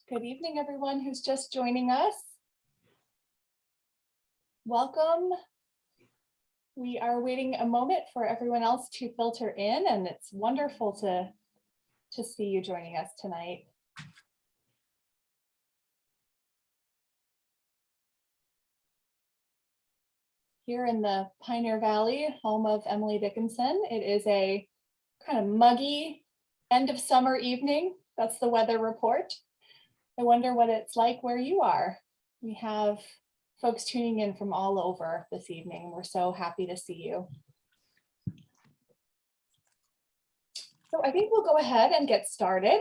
Good evening, everyone who's just joining us. Welcome. We are waiting a moment for everyone else to filter in, and it's wonderful to see you joining us tonight. Here in the Pioneer Valley, home of Emily Dickinson, it is a kind of muggy end of summer evening. That's the weather report. I wonder what it's like where you are. We have folks tuning in from all over this evening. We're so happy to see you. So I think we'll go ahead and get started.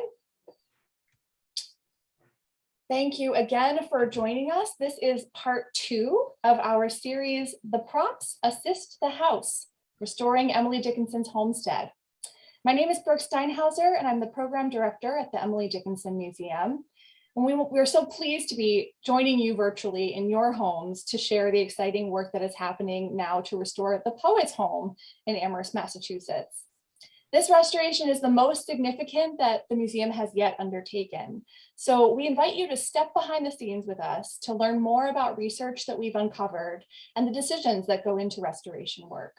Thank you again for joining us. This is part 2 of our series, The Props Assist the House, Restoring Emily Dickinson's Homestead. My name is Brooke Steinhauser, and I'm the program director at the Emily Dickinson Museum. And we're so pleased to be joining you virtually in your homes to share the exciting work that is happening now to restore the poet's home in Amherst, Massachusetts. This restoration is the most significant that the museum has yet undertaken. So we invite you to step behind the scenes with us to learn more about research that we've uncovered and the decisions that go into restoration work.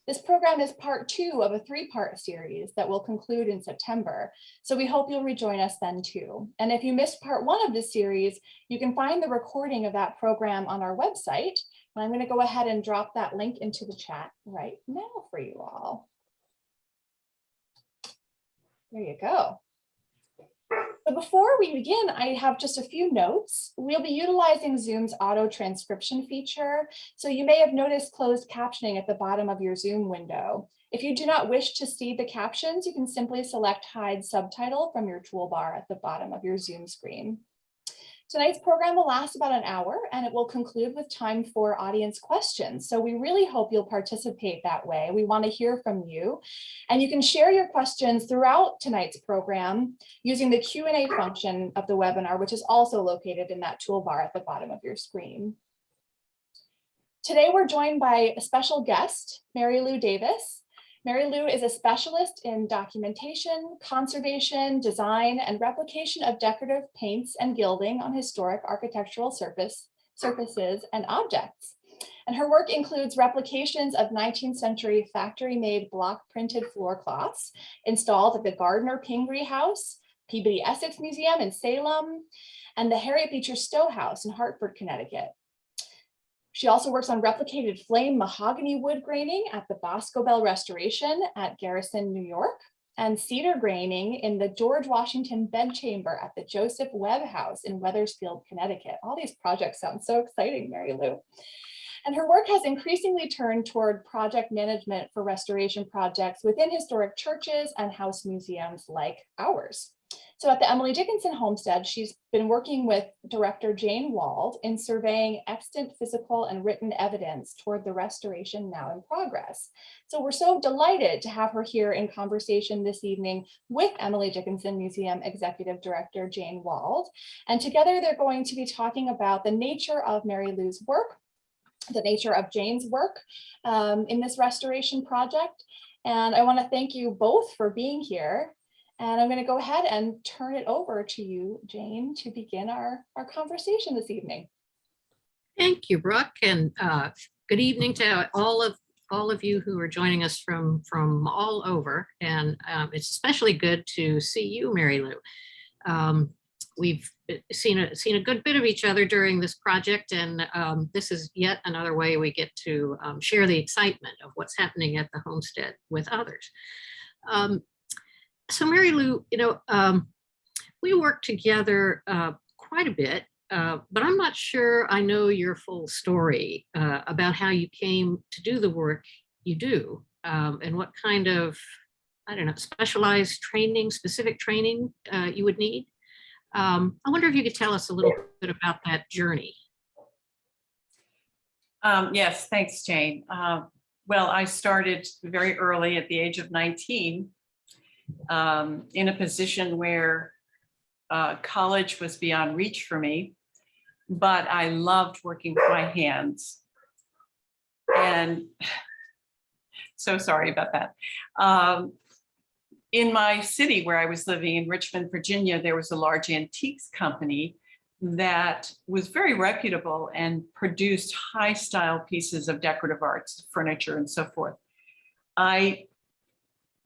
This program is part 2 of a 3-part series that will conclude in September. So we hope you'll rejoin us then too. And if you missed part 1 of this series, you can find the recording of that program on our website. And I'm going to go ahead and drop that link into the chat right now for you all. There you go. But before we begin, I have just a few notes. We'll be utilizing Zoom's auto transcription feature, so you may have noticed closed captioning at the bottom of your Zoom window. If you do not wish to see the captions, you can simply select Hide Subtitle from your toolbar at the bottom of your Zoom screen. Tonight's program will last about an hour, and it will conclude with time for audience questions. So we really hope you'll participate that way. We want to hear from you, and you can share your questions throughout tonight's program using the Q&A function of the webinar, which is also located in that toolbar at the bottom of your screen. Today, we're joined by a special guest, Marylou Davis. Marylou is a specialist in documentation, conservation, design, and replication of decorative paints and gilding on historic architectural surfaces and objects. And her work includes replications of 19th century factory-made block printed floor cloths installed at the Gardner Pingree House, Peabody Essex Museum in Salem, and the Harriet Beecher Stowe House in Hartford, Connecticut. She also works on replicated flame mahogany wood graining at the Bosco Bell Restoration at Garrison, New York, and cedar graining in the George Washington Bedchamber at the Joseph Webb House in Wethersfield, Connecticut. All these projects sound so exciting, Marylou. And her work has increasingly turned toward project management for restoration projects within historic churches and house museums like ours. So at the Emily Dickinson Homestead, she's been working with director Jane Wald in surveying extant physical and written evidence toward the restoration now in progress. So we're so delighted to have her here in conversation this evening with Emily Dickinson Museum Executive Director Jane Wald. And together they're going to be talking about the nature of Marylou's work, the nature of Jane's work in this restoration project. And I want to thank you both for being here. And I'm going to go ahead and turn it over to you, Jane, to begin our conversation this evening. Thank you, Brooke, and good evening to all of you who are joining us from all over. And it's especially good to see you, Marylou. We've seen a good bit of each other during this project, and this is yet another way we get to share the excitement of what's happening at the homestead with others. So Marylou, we work together quite a bit, but I'm not sure I know your full story about how you came to do the work you do and what kind of, specialized training, specific training you would need. I wonder if you could tell us a little bit about that journey. Yes, thanks, Jane. Well, I started very early at the age of 19 in a position where college was beyond reach for me, but I loved working with my hands. And so sorry about that. in my city where I was living in Richmond, Virginia, there was a large antiques company that was very reputable and produced high style pieces of decorative arts, furniture and so forth.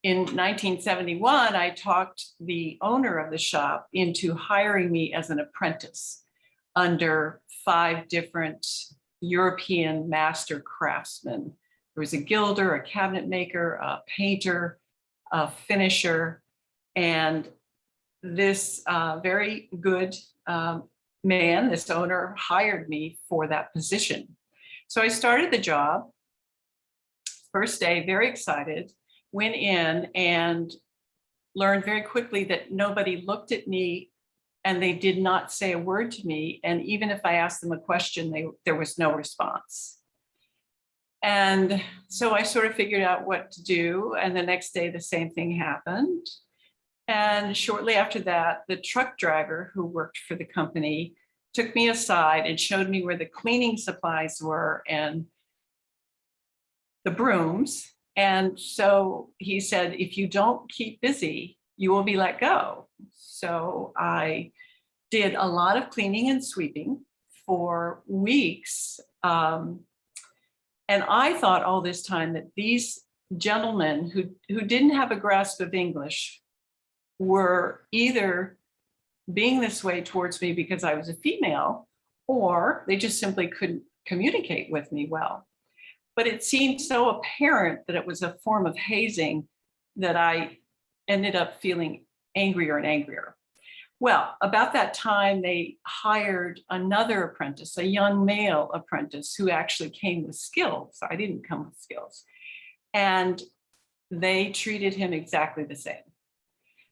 In 1971, I talked the owner of the shop into hiring me as an apprentice under 5 different European master craftsmen. There was a gilder, a cabinet maker, a painter, a finisher, and this very good man, this owner, hired me for that position. So I started the job. First day, very excited, went in and learned very quickly that nobody looked at me and they did not say a word to me. And even if I asked them a question, there was no response. And so I sort of figured out what to do. And the next day, the same thing happened. And shortly after that, the truck driver who worked for the company took me aside and showed me where the cleaning supplies were and the brooms. And so he said, if you don't keep busy, you will be let go. So I did a lot of cleaning and sweeping for weeks. And I thought all this time that these gentlemen who didn't have a grasp of English were either being this way towards me because I was a female, or they just simply couldn't communicate with me well. But it seemed so apparent that it was a form of hazing that I ended up feeling angrier and angrier. Well, about that time, they hired another apprentice, a young male apprentice who actually came with skills. I didn't come with skills. And they treated him exactly the same.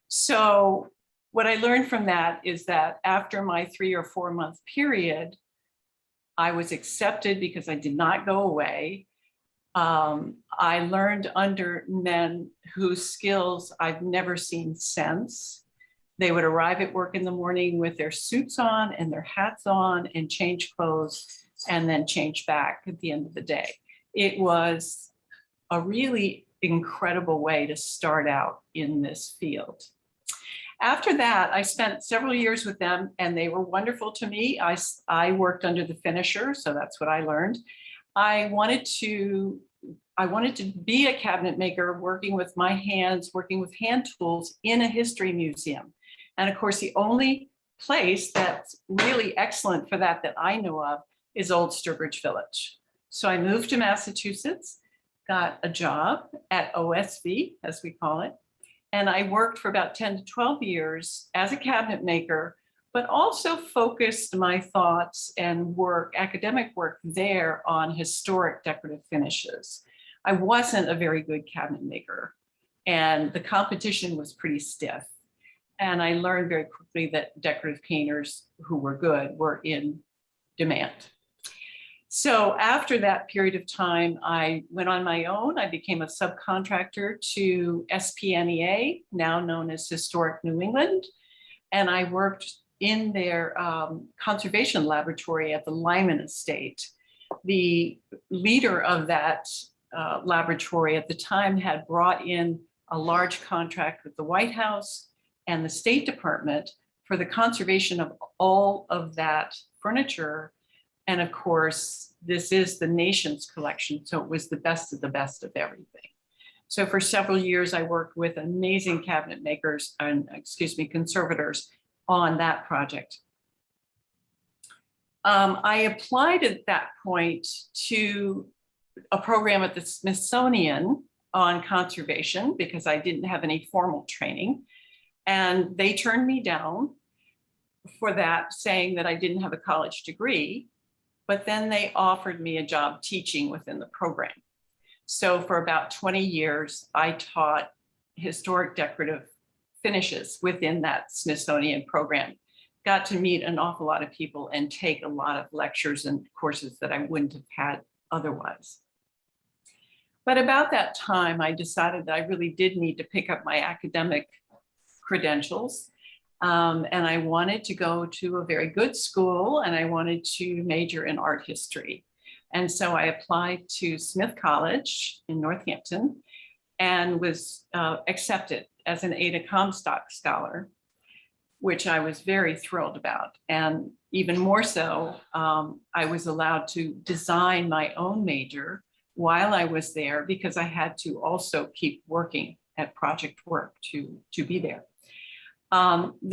So what I learned from that is that after my 3 or 4 month period, I was accepted because I did not go away. I learned under men whose skills I've never seen since. They would arrive at work in the morning with their suits on and their hats on and change clothes and then change back at the end of the day. It was a really incredible way to start out in this field. After that, I spent several years with them and they were wonderful to me. I worked under the finisher, so that's what I learned. I wanted to be a cabinet maker, working with my hands, working with hand tools in a history museum. And of course, the only place that's really excellent for that I know of is Old Sturbridge Village. So I moved to Massachusetts, got a job at OSV, as we call it. And I worked for about 10 to 12 years as a cabinet maker, but also focused my thoughts and work, academic work there on historic decorative finishes. I wasn't a very good cabinet maker and the competition was pretty stiff. And I learned very quickly that decorative painters who were good were in demand. So after that period of time, I went on my own. I became a subcontractor to SPNEA, now known as Historic New England. And I worked in their conservation laboratory at the Lyman Estate. The leader of that laboratory at the time had brought in a large contract with the White House and the State Department for the conservation of all of that furniture. And of course, this is the nation's collection, so it was the best of everything. So for several years, I worked with amazing cabinet makers and, conservators on that project. I applied at that point to a program at the Smithsonian on conservation because I didn't have any formal training. And they turned me down for that, saying that I didn't have a college degree. But then they offered me a job teaching within the program. So for about 20 years, I taught historic decorative finishes within that Smithsonian program. Got to meet an awful lot of people and take a lot of lectures and courses that I wouldn't have had otherwise. But about that time, I decided that I really did need to pick up my academic credentials. And I wanted to go to a very good school and I wanted to major in art history. And so I applied to Smith College in Northampton and was accepted as an Ada Comstock Scholar, which I was very thrilled about. And even more so, I was allowed to design my own major while I was there because I had to also keep working at project work to be there.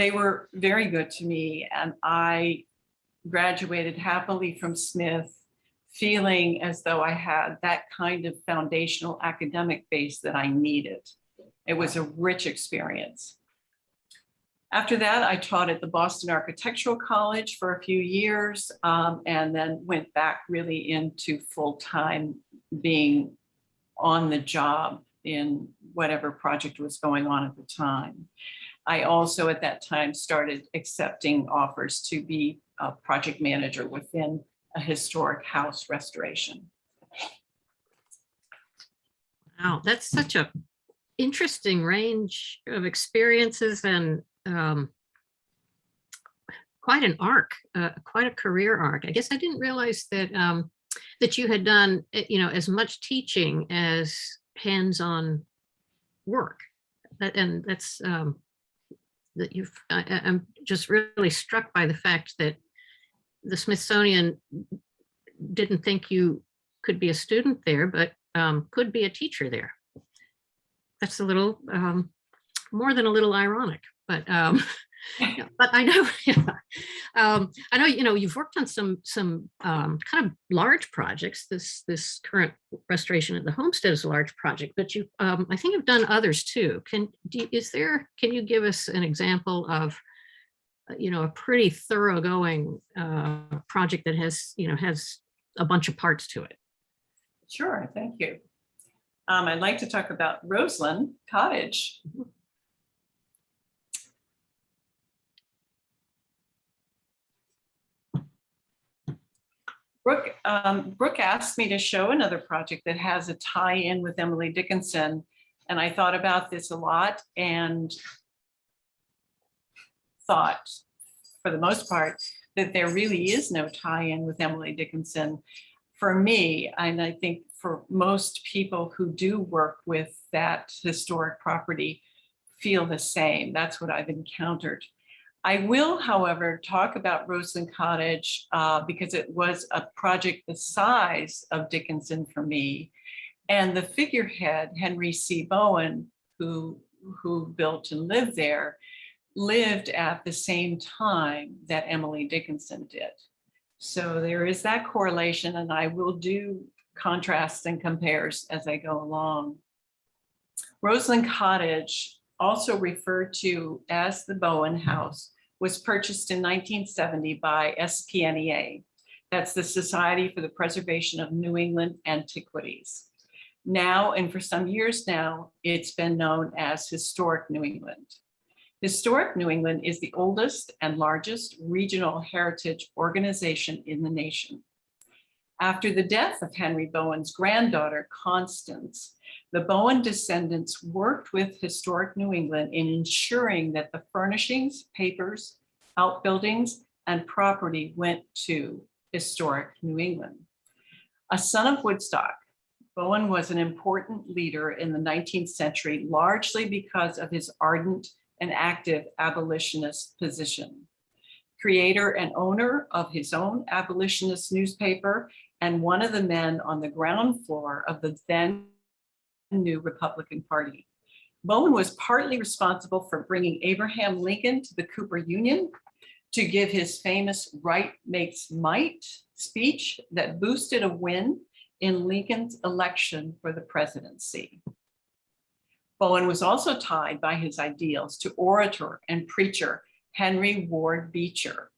They were very good to me, and I graduated happily from Smith, feeling as though I had that kind of foundational academic base that I needed. It was a rich experience. After that, I taught at the Boston Architectural College for a few years, and then went back really into full-time being on the job in whatever project was going on at the time. I also at that time started accepting offers to be a project manager within a historic house restoration. Wow, that's such a interesting range of experiences and quite an arc, quite a career arc. I guess I didn't realize that that you had done, as much teaching as hands-on work. And that's that I'm just really struck by the fact that the Smithsonian didn't think you could be a student there, but could be a teacher there. That's a little more than a little ironic, but but I know, I know, you've worked on some kind of large projects. This current restoration at the Homestead is a large project, but you, I think, have done others too. Can you give us an example of, a pretty thoroughgoing project that has a bunch of parts to it? Sure, thank you. I'd like to talk about Roseland Cottage. Brooke asked me to show another project that has a tie-in with Emily Dickinson, and I thought about this a lot and thought, for the most part, that there really is no tie-in with Emily Dickinson for me, and I think for most people who do work with that historic property feel the same. That's what I've encountered. I will, however, talk about Roseland Cottage because it was a project the size of Dickinson for me. And the figurehead, Henry C. Bowen, who built and lived there, lived at the same time that Emily Dickinson did. So there is that correlation, and I will do contrasts and compares as I go along. Roseland Cottage, also referred to as the Bowen House, was purchased in 1970 by SPNEA. That's the Society for the Preservation of New England Antiquities. Now, and for some years now, it's been known as Historic New England. Historic New England is the oldest and largest regional heritage organization in the nation. After the death of Henry Bowen's granddaughter, Constance, the Bowen descendants worked with Historic New England in ensuring that the furnishings, papers, outbuildings, and property went to Historic New England. A son of Woodstock, Bowen was an important leader in the 19th century, largely because of his ardent and active abolitionist position. Creator and owner of his own abolitionist newspaper, and one of the men on the ground floor of the then new Republican Party. Bowen was partly responsible for bringing Abraham Lincoln to the Cooper Union to give his famous "Right Makes Might" speech that boosted a win in Lincoln's election for the presidency. Bowen was also tied by his ideals to orator and preacher Henry Ward Beecher.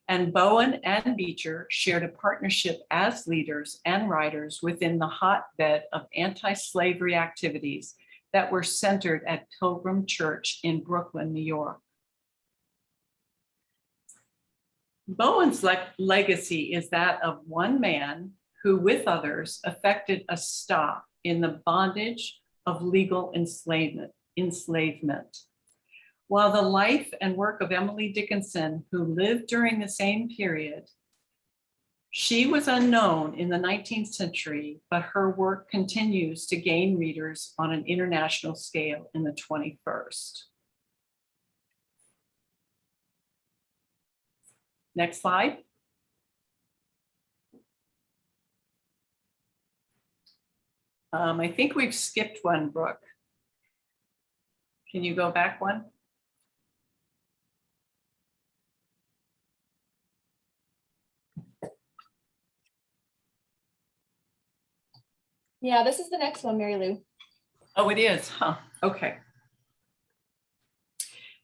And Bowen and Beecher shared a partnership as leaders and writers within the hotbed of anti-slavery activities that were centered at Pilgrim Church in Brooklyn, New York. Bowen's legacy is that of one man who, with others, effected a stop in the bondage of legal enslavement. While the life and work of Emily Dickinson, who lived during the same period, She was unknown in the 19th century, but her work continues to gain readers on an international scale in the 21st. Next slide. I think we've skipped one, Brooke. Can you go back one? Yeah, this is the next one, Mary Lou. Oh, it is, huh? Okay.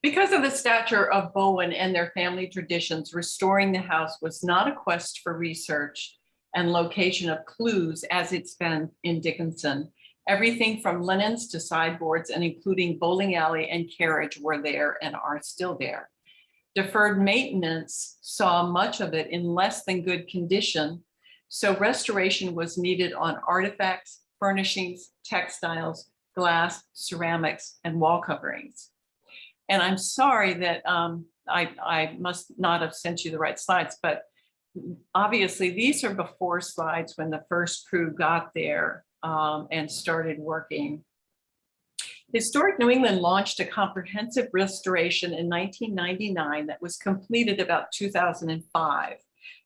Because of the stature of Bowen and their family traditions, restoring the house was not a quest for research and location of clues as it's been in Dickinson. Everything from linens to sideboards and including bowling alley and carriage were there and are still there. Deferred maintenance saw much of it in less than good condition, so restoration was needed on artifacts, furnishings, textiles, glass, ceramics, and wall coverings. And I'm sorry that I must not have sent you the right slides, but obviously these are before slides when the first crew got there and started working. Historic New England launched a comprehensive restoration in 1999 that was completed about 2005.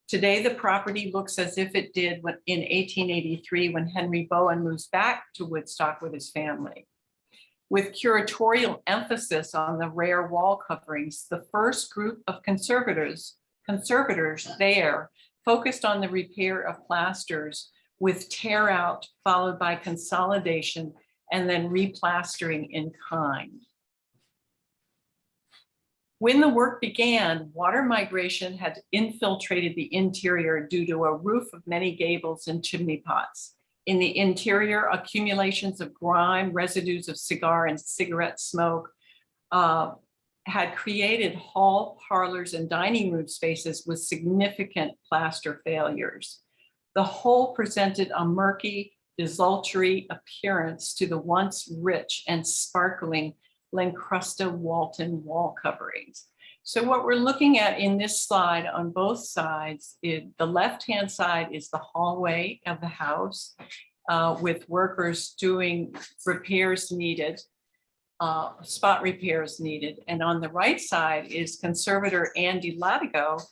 Today, the property looks as if it did in 1883 when Henry Bowen moves back to Woodstock with his family. With curatorial emphasis on the rare wall coverings, the first group of conservators there focused on the repair of plasters with tear out followed by consolidation and then replastering in kind. When the work began, water migration had infiltrated the interior due to a roof of many gables and chimney pots. In the interior, accumulations of grime, residues of cigar and cigarette smoke had created hall, parlors, and dining room spaces with significant plaster failures. The whole presented a murky, desultory appearance to the once rich and sparkling Lencrusta Walton wall coverings. So what we're looking at in this slide on both sides, the left-hand side is the hallway of the house with workers doing repairs needed, spot repairs needed. And on the right side is conservator Andy Latigo,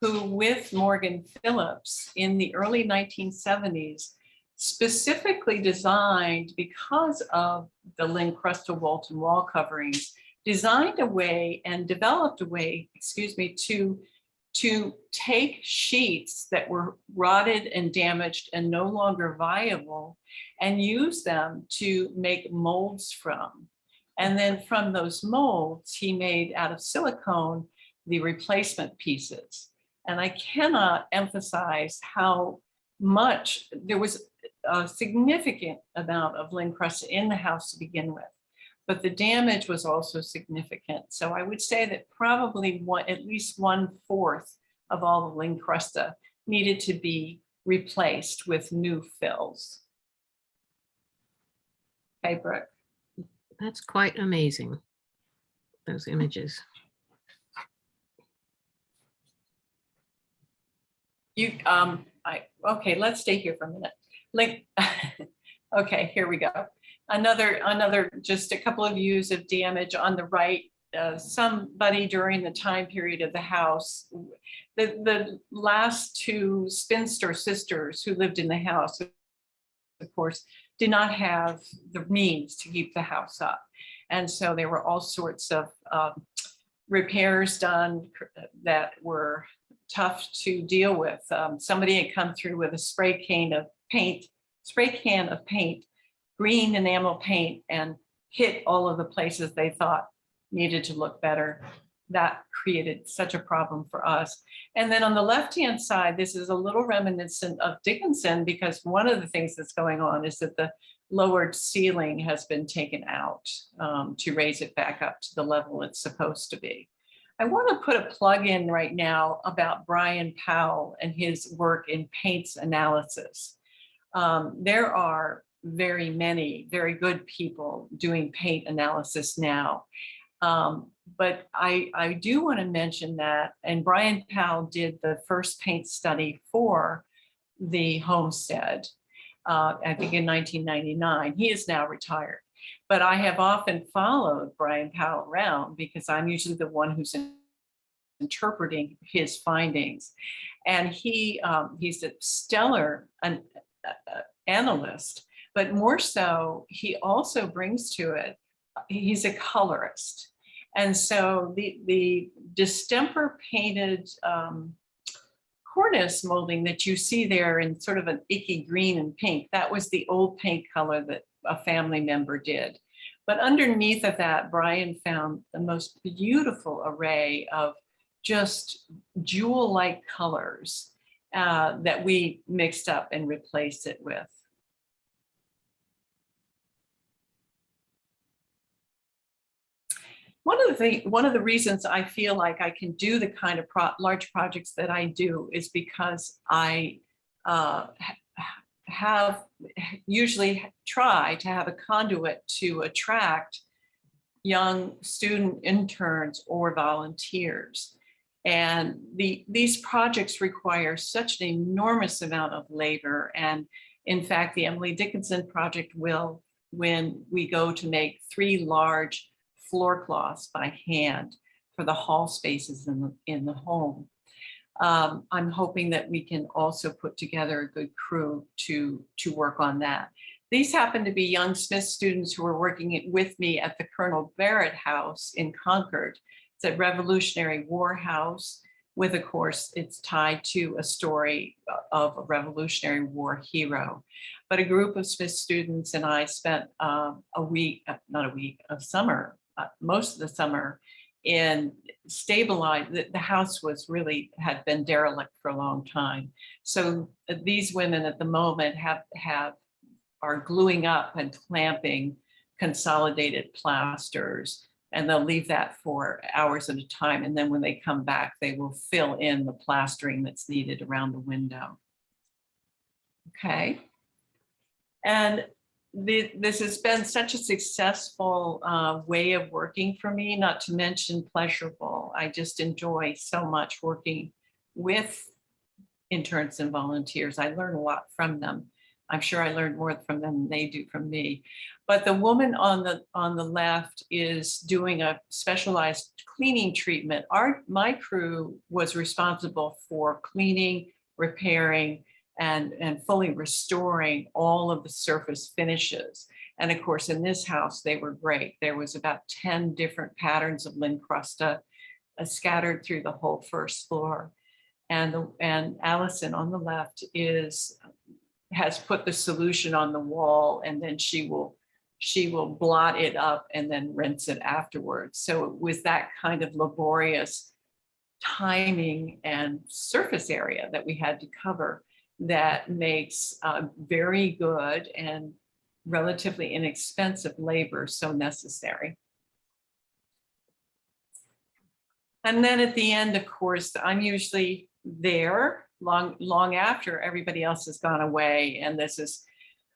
who with Morgan Phillips in the early 1970s specifically designed, because of the Lencrusta Walton wall coverings, designed a way and developed a way, to take sheets that were rotted and damaged and no longer viable and use them to make molds from. And then from those molds, he made out of silicone the replacement pieces. And I cannot emphasize how much there was a significant amount of Lencrusta in the house to begin with, but the damage was also significant. So I would say that probably at least 1/4 of all the Lencrusta needed to be replaced with new fills. Hey, Brooke. That's quite amazing, those images. Okay, let's stay here for a minute. Okay, here we go. Another, just a couple of views of damage on the right. Somebody during the time period of the house, the last two spinster sisters who lived in the house, of course, did not have the means to keep the house up. And so there were all sorts of repairs done that were tough to deal with. Somebody had come through with a spray can of paint, green enamel paint, and hit all of the places they thought needed to look better. That created such a problem for us. And then on the left-hand side, this is a little reminiscent of Dickinson, because one of the things that's going on is that the lowered ceiling has been taken out to raise it back up to the level it's supposed to be. I want to put a plug in right now about Brian Powell and his work in paints analysis. There are very many very good people doing paint analysis now. but I do want to mention that, and Brian Powell did the first paint study for the Homestead, I think in 1999. He is now retired. But I have often followed Brian Powell around because I'm usually the one who's interpreting his findings. And he's a stellar analyst, but more so, he also brings to it, he's a colorist. And so the distemper painted cornice molding that you see there in sort of an icky green and pink, that was the old paint color that a family member did. But underneath of that, Brian found the most beautiful array of just jewel-like colors that we mixed up and replaced it with. One of the reasons I feel like I can do the kind of large projects that I do is because I usually try to have a conduit to attract young student interns or volunteers. And these projects require such an enormous amount of labor. And in fact, the Emily Dickinson project will, when we go to make 3 large floor cloths by hand for the hall spaces in the home. I'm hoping that we can also put together a good crew to work on that. These happen to be young Smith students who are working with me at the Colonel Barrett House in Concord. It's a Revolutionary War house with, of course, it's tied to a story of a Revolutionary War hero. But a group of Smith students and I spent a summer, most of the summer, in stabilize. The house had been derelict for a long time. So these women at the moment are gluing up and clamping consolidated plasters, and they'll leave that for hours at a time. And then when they come back, they will fill in the plastering that's needed around the window. Okay. And this has been such a successful way of working for me, not to mention pleasurable. I just enjoy so much working with interns and volunteers. I learn a lot from them. I'm sure I learned more from them than they do from me. But the woman on the left is doing a specialized cleaning treatment. My crew was responsible for cleaning, repairing, and fully restoring all of the surface finishes. And of course, in this house, they were great. There was about 10 different patterns of lincrusta scattered through the whole first floor. And Allison on the left has put the solution on the wall, and then she will blot it up and then rinse it afterwards. So it was that kind of laborious timing and surface area that we had to cover that makes very good and relatively inexpensive labor so necessary. And then at the end, of course, I'm usually there long after everybody else has gone away. And this is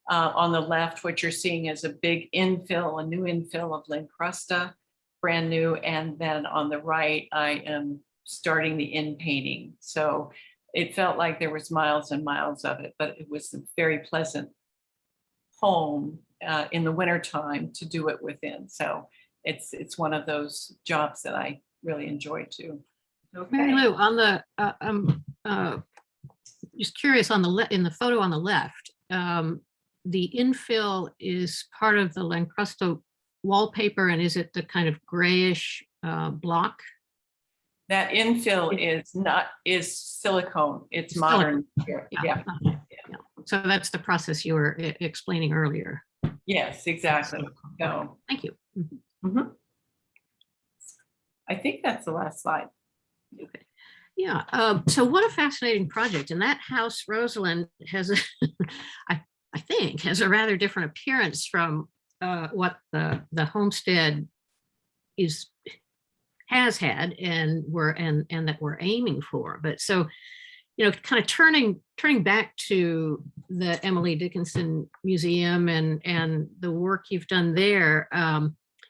on the left, what you're seeing is a big infill, a new infill of lincrusta, brand new. And then on the right, I am starting the in painting. So it felt like there was miles and miles of it, but it was a very pleasant home in the wintertime to do it within. So it's one of those jobs that I really enjoy too. Okay. Marylou, on the just curious, in the photo on the left, the infill is part of the lincrusta wallpaper, and is it the kind of grayish block? That infill is silicone. It's modern. Yeah. So that's the process you were explaining earlier. Yes, exactly. So thank you. mm-hmm. I think that's the last slide. Okay. Yeah. So what a fascinating project. And that house, Roseland, has I think has a rather different appearance from what the Homestead has had and that we're aiming for. But so, kind of turning back to the Emily Dickinson Museum and the work you've done there,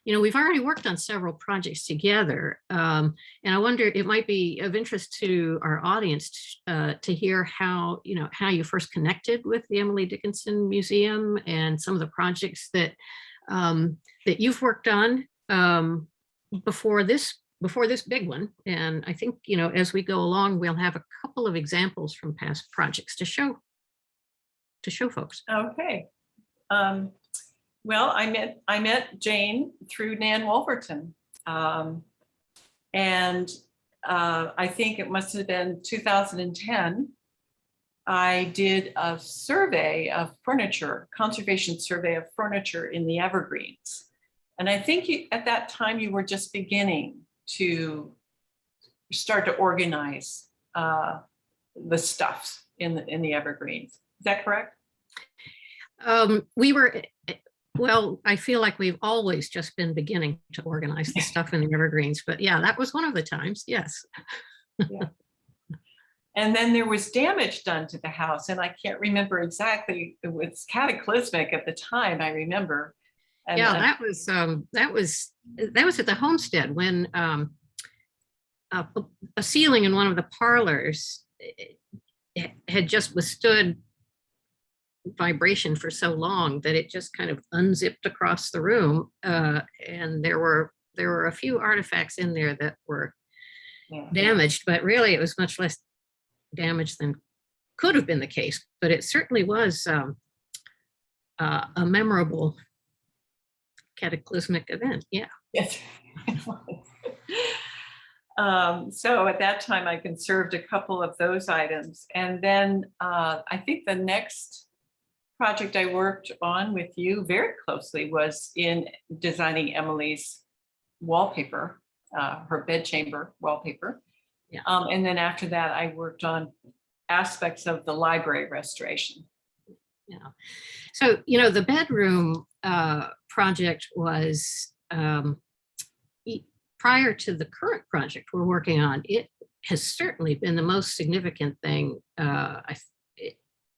we've already worked on several projects together. And I wonder, it might be of interest to our audience to hear how, how you first connected with the Emily Dickinson Museum and some of the projects that that you've worked on before this big one. And I think, as we go along, we'll have a couple of examples from past projects to show folks. Okay. Well, I met Jane through Nan Wolverton. And I think it must have been 2010. I did a survey of furniture, conservation survey of furniture in the Evergreens. And I think at that time you were just beginning to start to organize the stuff in the Evergreens. Is that correct? Well, I feel like we've always just been beginning to organize the stuff in the Evergreens, but yeah, that was one of the times, yes. Yeah. And then there was damage done to the house, and I can't remember exactly. It was cataclysmic at the time, I remember. And yeah, that was at the Homestead when a ceiling in one of the parlors had just withstood vibration for so long that it just kind of unzipped across the room, and there were a few artifacts in there that were damaged, but really it was much less damage than could have been the case. But it certainly was a memorable cataclysmic event. Yeah. Yes. So at that time I conserved a couple of those items, and then I think the next project I worked on with you very closely was in designing Emily's wallpaper, her bedchamber wallpaper. Yeah. And then after that, I worked on aspects of the library restoration. Yeah. So, the bedroom project was prior to the current project we're working on. It has certainly been the most significant thing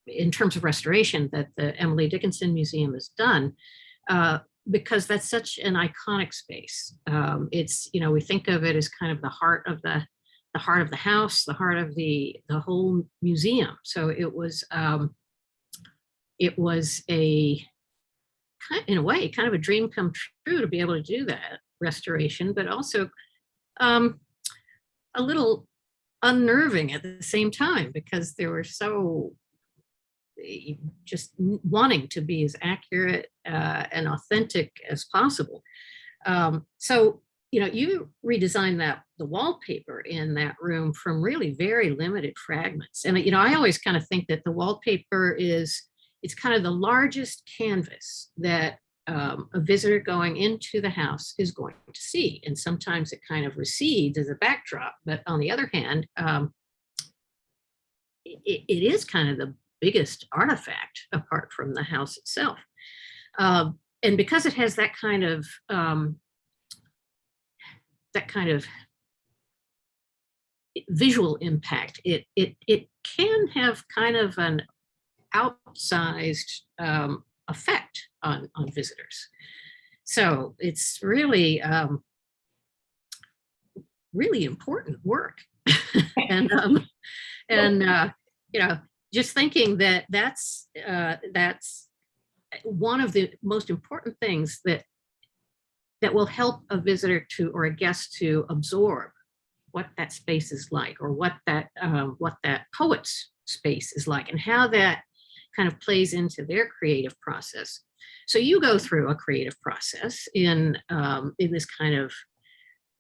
in terms of restoration that the Emily Dickinson Museum has done, because that's such an iconic space. It's, we think of it as kind of the heart of the house, the heart of the whole museum. So it was in a way, kind of a dream come true to be able to do that restoration, but also a little unnerving at the same time, because they were so just wanting to be as accurate and authentic as possible. So, you redesigned the wallpaper in that room from really very limited fragments. And, I always kind of think that the wallpaper it's kind of the largest canvas that a visitor going into the house is going to see. And sometimes it kind of recedes as a backdrop. But on the other hand, it is kind of the biggest artifact apart from the house itself. And because it has that kind of visual impact, it can have kind of an outsized effect on visitors. So it's really really important work. and just thinking that that's one of the most important things that will help a visitor or a guest to absorb what that space is like, or what that poet's space is like, and how that kind of plays into their creative process. So you go through a creative process in this kind of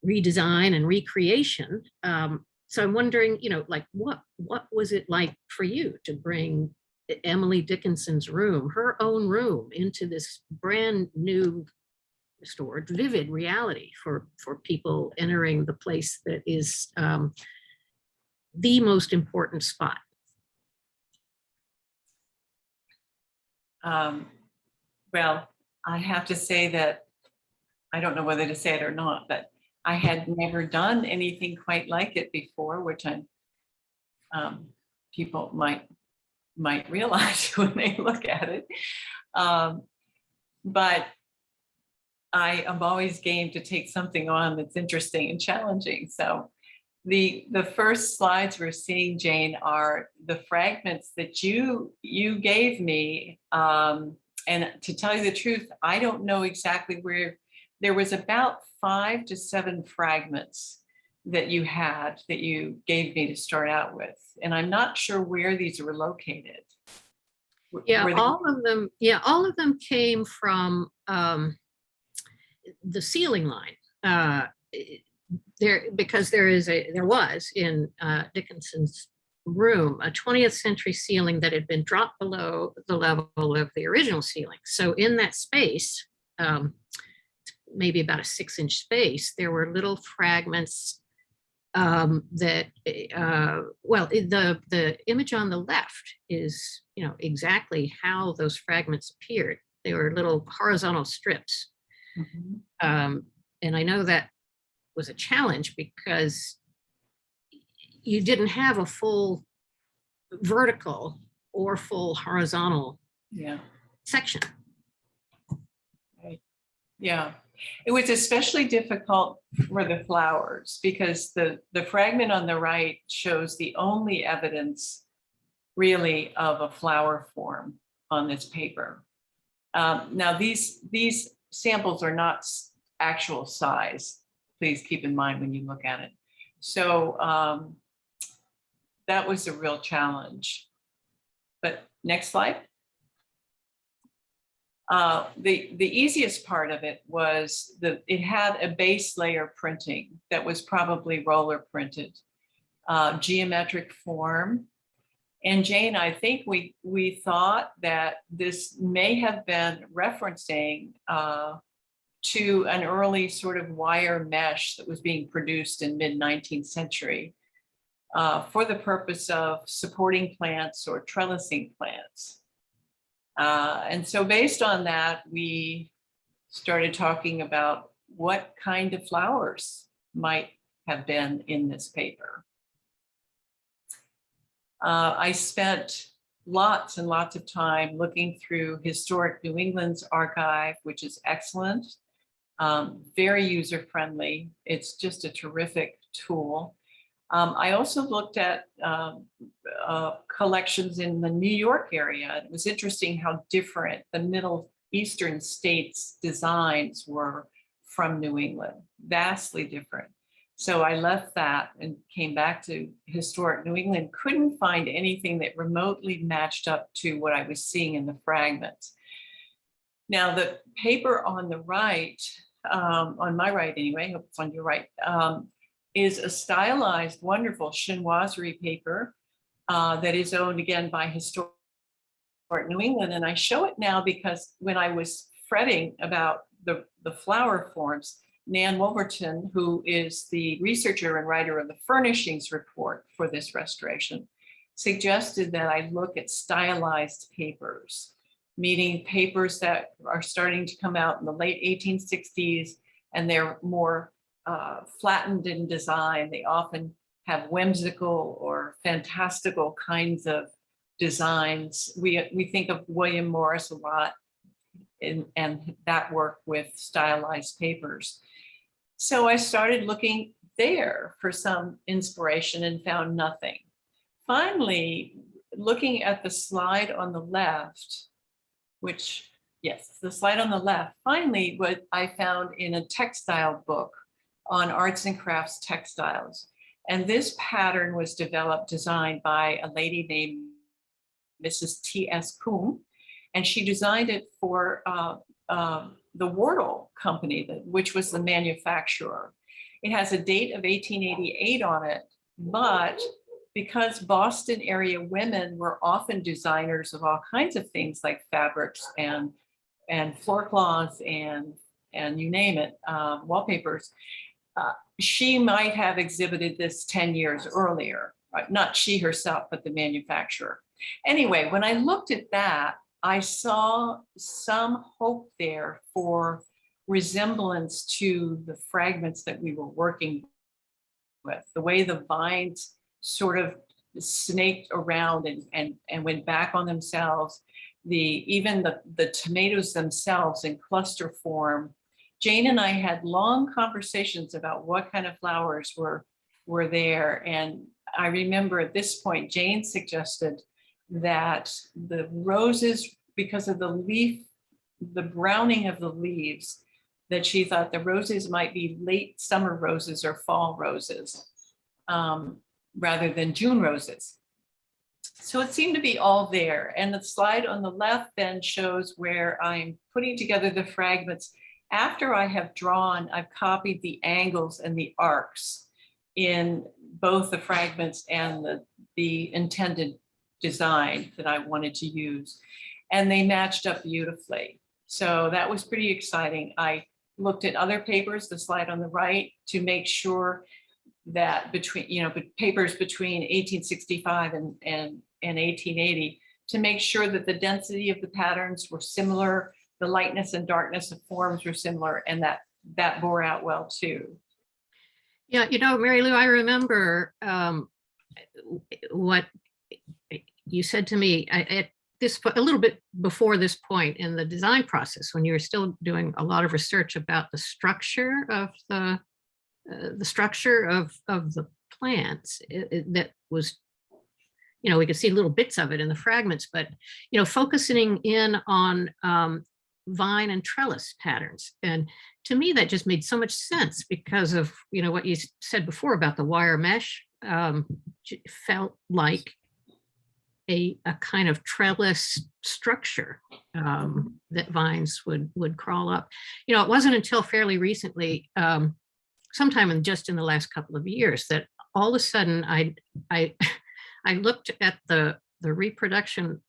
redesign and recreation. So I'm wondering, what was it like for you to bring Emily Dickinson's room, her own room, into this brand new, restored, vivid reality for people entering the place that is the most important spot? Well, I have to say that I don't know whether to say it or not, but I had never done anything quite like it before, which people might realize when they look at it. But I am always game to take something on that's interesting and challenging. So the first slides we're seeing, Jane, are the fragments that you gave me. And to tell you the truth, I don't know exactly where. There was about 5 to 7 fragments that you gave me to start out with. And I'm not sure where these were located. Yeah, Were they- all of them came from the ceiling line. Because there was in Dickinson's room a 20th century ceiling that had been dropped below the level of the original ceiling. So in that space, maybe about a 6-inch space, there were little fragments that, well, the image on the left is, exactly how those fragments appeared. They were little horizontal strips. Mhm. And I know that was a challenge because you didn't have a full vertical or full horizontal Yeah. section. Yeah, it was especially difficult for the flowers because the fragment on the right shows the only evidence really of a flower form on this paper. Now these samples are not actual size. Please keep in mind when you look at it. So that was a real challenge. But next slide. The easiest part of it was it had a base layer printing that was probably roller printed, geometric form. And Jane, I think we thought that this may have been referencing to an early sort of wire mesh that was being produced in mid-19th century for the purpose of supporting plants or trellising plants. And so based on that, we started talking about what kind of flowers might have been in this paper. I spent lots and lots of time looking through Historic New England's archive, which is excellent, very user-friendly. It's just a terrific tool. I also looked at collections in the New York area. It was interesting how different the Middle Eastern states' designs were from New England, vastly different. So I left that and came back to Historic New England, couldn't find anything that remotely matched up to what I was seeing in the fragments. Now the paper on the right, on my right anyway, I hope it's on your right, is a stylized, wonderful chinoiserie paper that is owned again by Historic New England. And I show it now because when I was fretting about the flower forms, Nan Wolverton, who is the researcher and writer of the furnishings report for this restoration, suggested that I look at stylized papers, meaning papers that are starting to come out in the late 1860s, and they're more flattened in design. They often have whimsical or fantastical kinds of designs. We think of William Morris a lot and that work with stylized papers. So I started looking there for some inspiration and found nothing. Finally, looking at the slide on the left, which, yes, the slide on the left, finally what I found in a textile book on arts and crafts textiles. And this pattern was designed by a lady named Mrs. T.S. Kuhn, and she designed it for the Wardle Company, which was the manufacturer. It has a date of 1888 on it, but because Boston area women were often designers of all kinds of things like fabrics and floor cloths and you name it, wallpapers, she might have exhibited this 10 years earlier, not she herself, but the manufacturer. Anyway, when I looked at that, I saw some hope there for resemblance to the fragments that we were working with, the way the vines sort of snaked around and went back on themselves. Even the tomatoes themselves in cluster form Jane and I had long conversations about what kind of flowers were there. And I remember at this point, Jane suggested that the roses, because of the browning of the leaves, that she thought the roses might be late summer roses or fall roses, rather than June roses. So it seemed to be all there. And the slide on the left then shows where I'm putting together the fragments. After I have drawn, I've copied the angles and the arcs in both the fragments and the intended design that I wanted to use. And they matched up beautifully. So that was pretty exciting. I looked at other papers, the slide on the right, to make sure that between, papers between 1865 and 1880, to make sure that the density of the patterns were similar, the lightness and darkness of forms were similar, and that bore out well too. Yeah, Marylou, I remember what you said to me at this a little bit before this point in the design process, when you were still doing a lot of research about the structure of the plants. That was, we could see little bits of it in the fragments, but focusing in on vine and trellis patterns. And to me, that just made so much sense because of, what you said before about the wire mesh. Felt like a kind of trellis structure that vines would crawl up. It wasn't until fairly recently, sometime just in the last couple of years, that all of a sudden I looked at the reproduction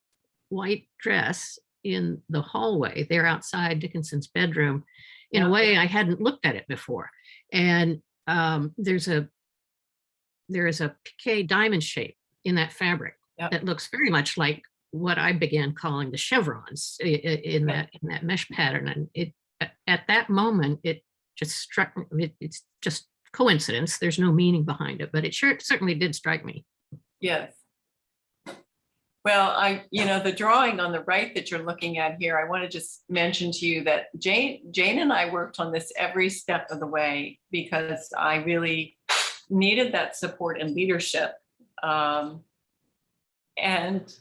white dress in the hallway there outside Dickinson's bedroom in a way I hadn't looked at it before. And there is a piqué diamond shape in that fabric that looks very much like what I began calling the chevrons in that mesh pattern. And at that moment, it just struck me. It's just coincidence. There's no meaning behind it, but it certainly did strike me. Yes. Well, the drawing on the right that you're looking at here, I want to just mention to you that Jane and I worked on this every step of the way because I really needed that support and leadership. And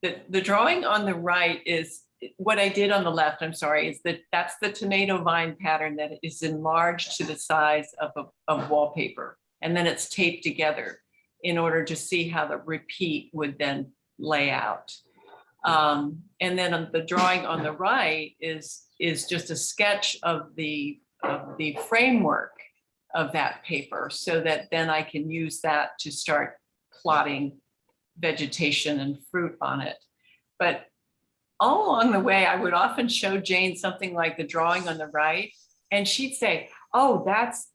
the drawing on the right is what I did on the left, I'm sorry, is that's the tomato vine pattern that is enlarged to the size of wallpaper. And then it's taped together in order to see how the repeat would then lay out. And then on the drawing on the right is just a sketch of the framework of that paper, so that then I can use that to start plotting vegetation and fruit on it. But all along the way, I would often show Jane something like the drawing on the right, and she'd say, "Oh, that's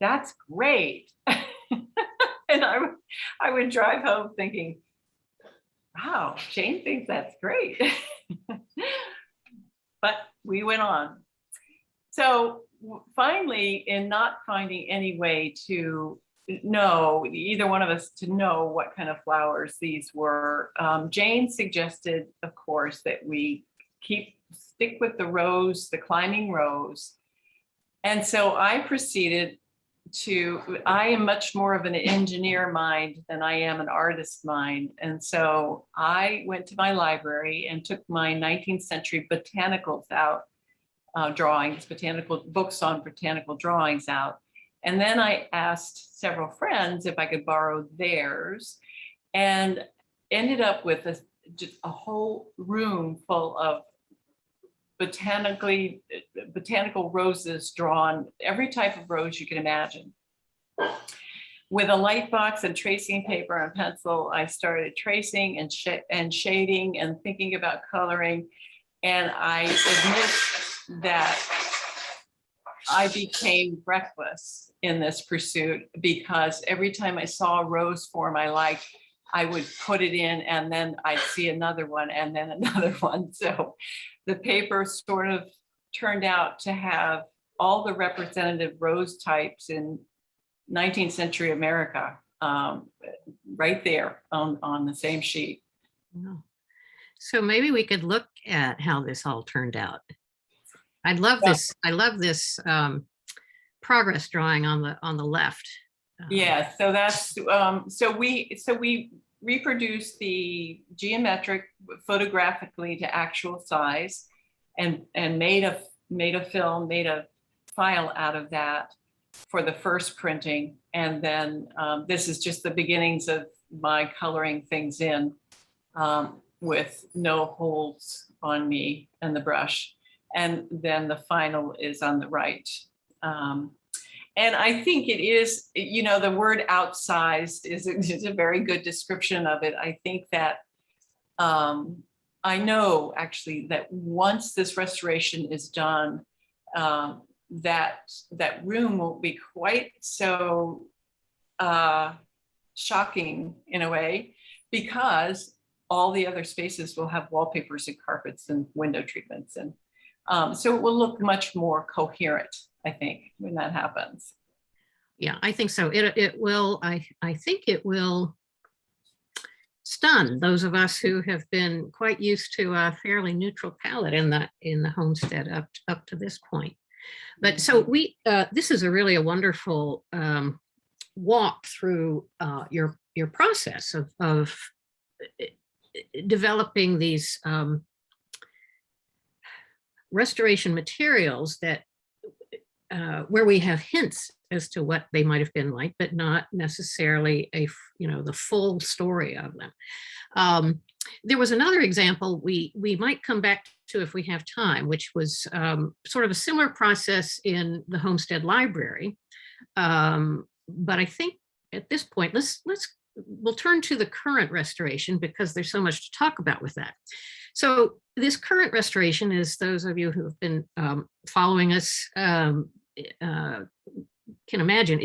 great." And I would drive home thinking, "Wow, Jane thinks that's great." But we went on. So finally, in not finding any way to know, either one of us to know what kind of flowers these were, Jane suggested, of course, that we stick with the rose, the climbing rose. And so I proceeded I am much more of an engineer mind than I am an artist mind. And so I went to my library and took my 19th century botanicals out, botanical books on botanical drawings out. And then I asked several friends if I could borrow theirs, and ended up with just a whole room full of botanical roses drawn, every type of rose you can imagine. With a light box and tracing paper and pencil, I started tracing and shading and thinking about coloring. And I admit that I became reckless in this pursuit, because every time I saw a rose form I liked, I would put it in, and then I'd see another one, and then another one. So the paper sort of turned out to have all the representative rose types in 19th century America right there on the same sheet. So maybe we could look at how this all turned out. I love this. I love this progress drawing on the left. Yeah, so that's so we reproduce the geometric photographically to actual size, and made a file out of that for the first printing, and then this is just the beginnings of my coloring things in with no holds on me and the brush, and then the final is on the right. And I think it is, you know, the word outsized is a very good description of it. I think that I know actually that once this restoration is done, that room won't be quite so shocking in a way, because all the other spaces will have wallpapers and carpets and window treatments, and so it will look much more coherent, I think, when that happens. Yeah, I think so. It will. I think it will stun those of us who have been quite used to a fairly neutral palette in the homestead up to this point. But so this is a wonderful walk through your process of developing these restoration materials that where we have hints as to what they might have been like, but not necessarily the full story of them. There was another example we might come back to if we have time, which was sort of a similar process in the Homestead Library. But I think at this point, we'll turn to the current restoration, because there's so much to talk about with that. So this current restoration, is those of you who have been following us can imagine,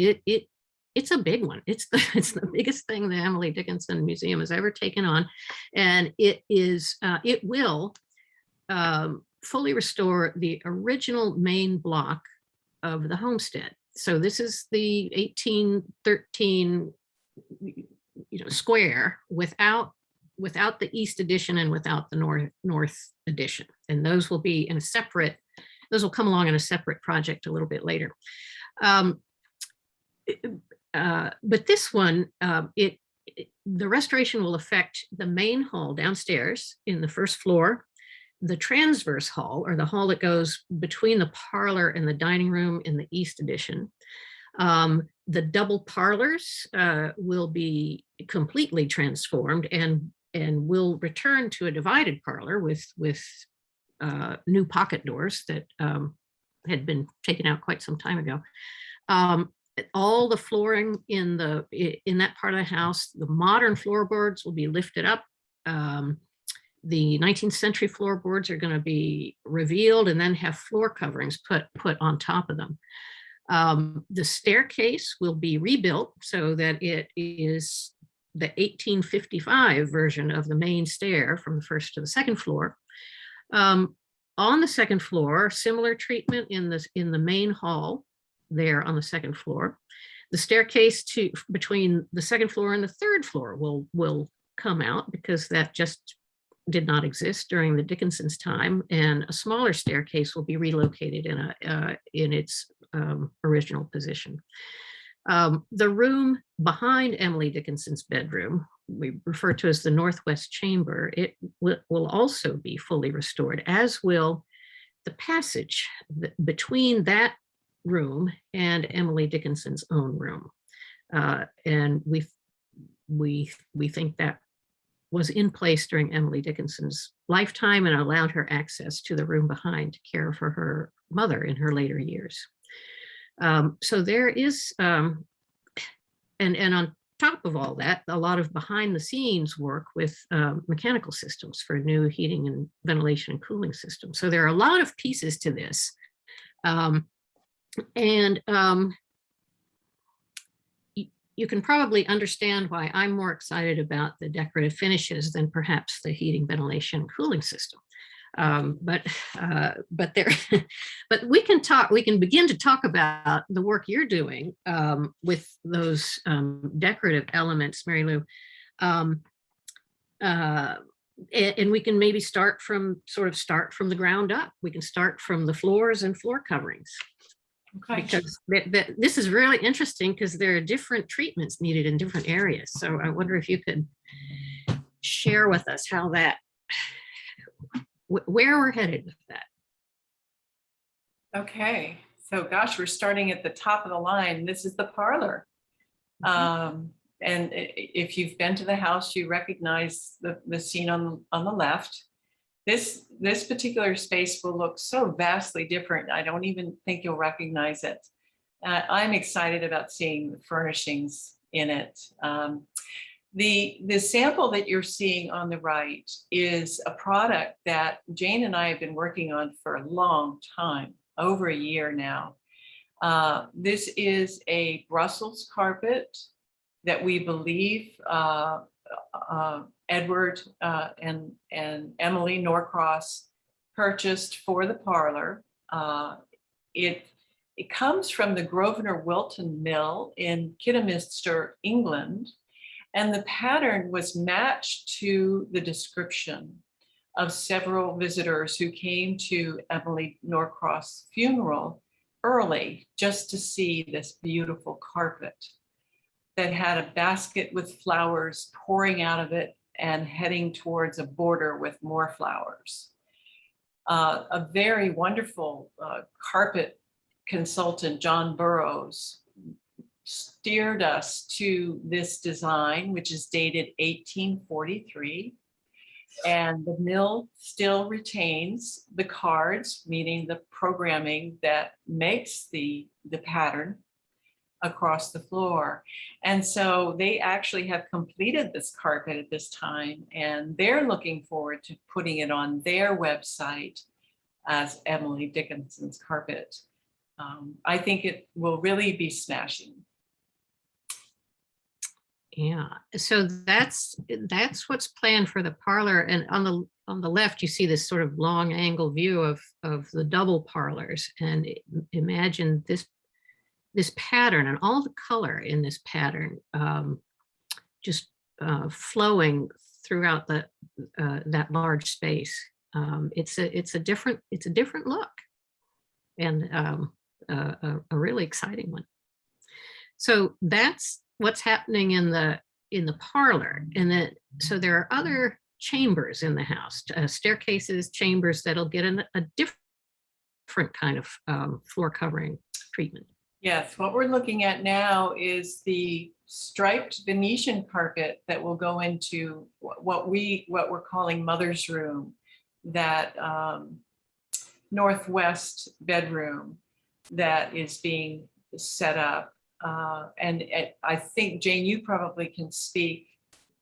it's a big one. It's the biggest thing the Emily Dickinson Museum has ever taken on, and it will fully restore the original main block of the homestead. So this is the 1813 square without the east addition and without the north addition, and those will be in a separate. Those will come along in a separate project a little bit later. But this one, the restoration will affect the main hall downstairs in the first floor, the transverse hall, or the hall that goes between the parlor and the dining room in the east addition. The double parlors will be completely transformed and will return to a divided parlor with new pocket doors that had been taken out quite some time ago. All the flooring in that part of the house, the modern floorboards will be lifted up. The 19th century floorboards are going to be revealed and then have floor coverings put on top of them. The staircase will be rebuilt so that it is the 1855 version of the main stair from the first to the second floor. On the second floor, similar treatment in the main hall there on the second floor. The staircase between the second floor and the third floor will come out, because that just did not exist during the Dickinson's time, and a smaller staircase will be relocated in its original position. The room behind Emily Dickinson's bedroom, we refer to as the northwest chamber, it will also be fully restored, as will the passage between that room and Emily Dickinson's own room. And we think that was in place during Emily Dickinson's lifetime and allowed her access to the room behind to care for her mother in her later years. So there is, and on top of all that, a lot of behind the scenes work with mechanical systems for new heating and ventilation and cooling systems. So there are a lot of pieces to this. You can probably understand why I'm more excited about the decorative finishes than perhaps the heating, ventilation, and cooling system. But we can begin to talk about the work you're doing with those decorative elements, Marylou. and we can maybe start from the ground up. We can start from the floors and floor coverings. Okay. Because this is really interesting because there are different treatments needed in different areas. So I wonder if you could share with us how that, where we're headed with that. Okay, so gosh, we're starting at the top of the line. This is the parlor. And if you've been to the house, you recognize the scene on the left. This particular space will look so vastly different. I don't even think you'll recognize it. I'm excited about seeing the furnishings in it. The sample that you're seeing on the right is a product that Jane and I have been working on for a long time, over a year now. This is a Brussels carpet that we believe Edward and Emily Norcross purchased for the parlor. It comes from the Grosvenor Wilton Mill in Kidderminster, England, and the pattern was matched to the description of several visitors who came to Emily Norcross' funeral early just to see this beautiful carpet that had a basket with flowers pouring out of it and heading towards a border with more flowers. A very wonderful carpet consultant, John Burroughs, steered us to this design, which is dated 1843. And the mill still retains the cards, meaning the programming that makes the pattern across the floor. And so they actually have completed this carpet at this time, and they're looking forward to putting it on their website as Emily Dickinson's carpet. I think it will really be smashing. Yeah, so that's what's planned for the parlor. And on the left, you see this sort of long angle view of the double parlors. And imagine this pattern and all the color in this pattern just flowing throughout that large space. It's a different look, and a really exciting one. So that's what's happening in the parlor. And then so there are other chambers in the house, staircases, chambers that'll get a different kind of floor covering treatment. Yes, what we're looking at now is the striped Venetian carpet that will go into what we're calling Mother's Room, that northwest bedroom that is being set up. And I think, Jane, you probably can speak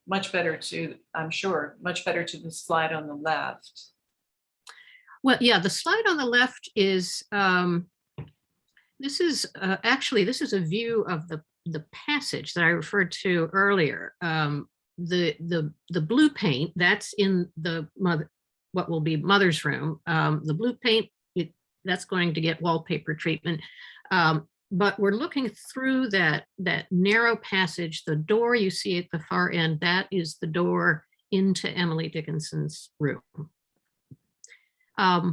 much better to, I'm sure, much better to the slide on the left. Well, yeah, the slide on the left is, this is a view of the passage that I referred to earlier. The blue paint, that's in what will be Mother's Room. The blue paint, that's going to get wallpaper treatment. But we're looking through that narrow passage. The door you see at the far end, that is the door into Emily Dickinson's room. Yeah,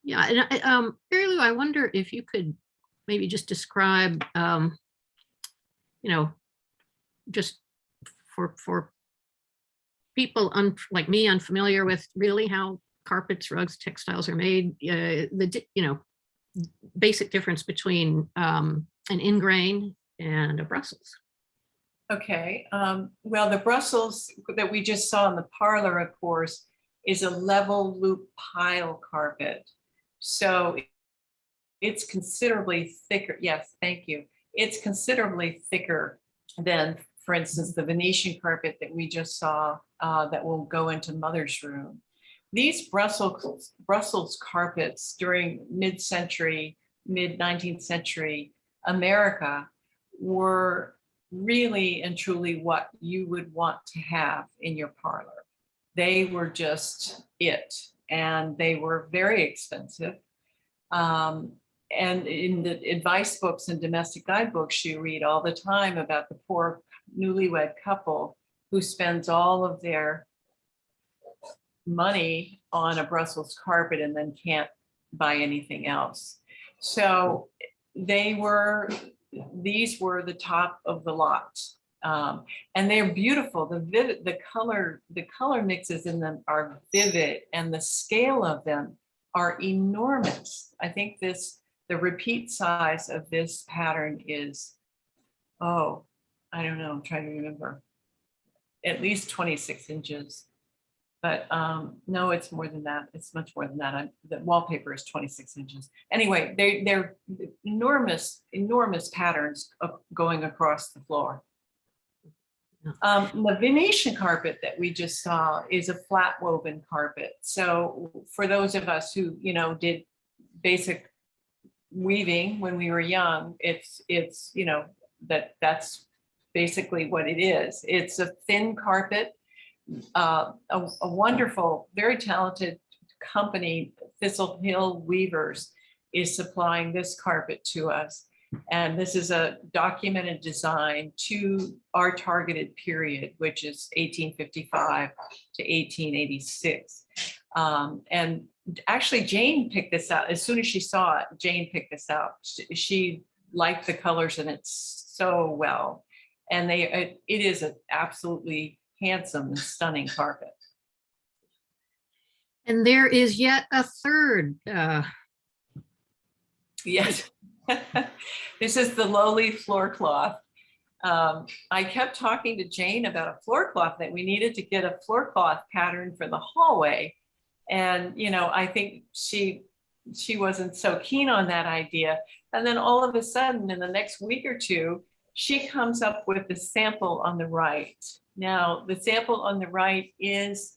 and Marylou, I wonder if you could maybe just describe, just for people like me unfamiliar with really how carpets, rugs, textiles are made, basic difference between an ingrain and a Brussels. Okay, well, the Brussels that we just saw in the parlor, of course, is a level loop pile carpet. So it's considerably thicker. Yes, thank you. It's considerably thicker than, for instance, the Venetian carpet that we just saw that will go into Mother's Room. These Brussels carpets during mid-century, mid-19th century America were really and truly what you would want to have in your parlor. They were just it, and they were very expensive. And in the advice books and domestic guidebooks, you read all the time about the poor newlywed couple who spends all of their money on a Brussels carpet and then can't buy anything else. So these were the top of the lot. And they're beautiful. The color mixes in them are vivid, and the scale of them are enormous. I think the repeat size of this pattern is, oh, I don't know, I'm trying to remember, at least 26 inches. But no, it's more than that. It's much more than that. The wallpaper is 26 inches. Anyway, they're enormous patterns going across the floor. The Venetian carpet that we just saw is a flat woven carpet. So for those of us who, did basic weaving when we were young, it's that's basically what it is. It's a thin carpet. A wonderful, very talented company, Thistle Hill Weavers, is supplying this carpet to us. And this is a documented design to our targeted period, which is 1855 to 1886. And actually, Jane picked this out. As soon as she saw it, Jane picked this out. She liked the colors in it so well. And it is an absolutely handsome and stunning carpet. And there is yet a third. Yes. This is the lowly floor cloth. I kept talking to Jane about a floor cloth, that we needed to get a floor cloth pattern for the hallway. And, I think she wasn't so keen on that idea. And then all of a sudden, in the next week or two, she comes up with the sample on the right. Now, the sample on the right is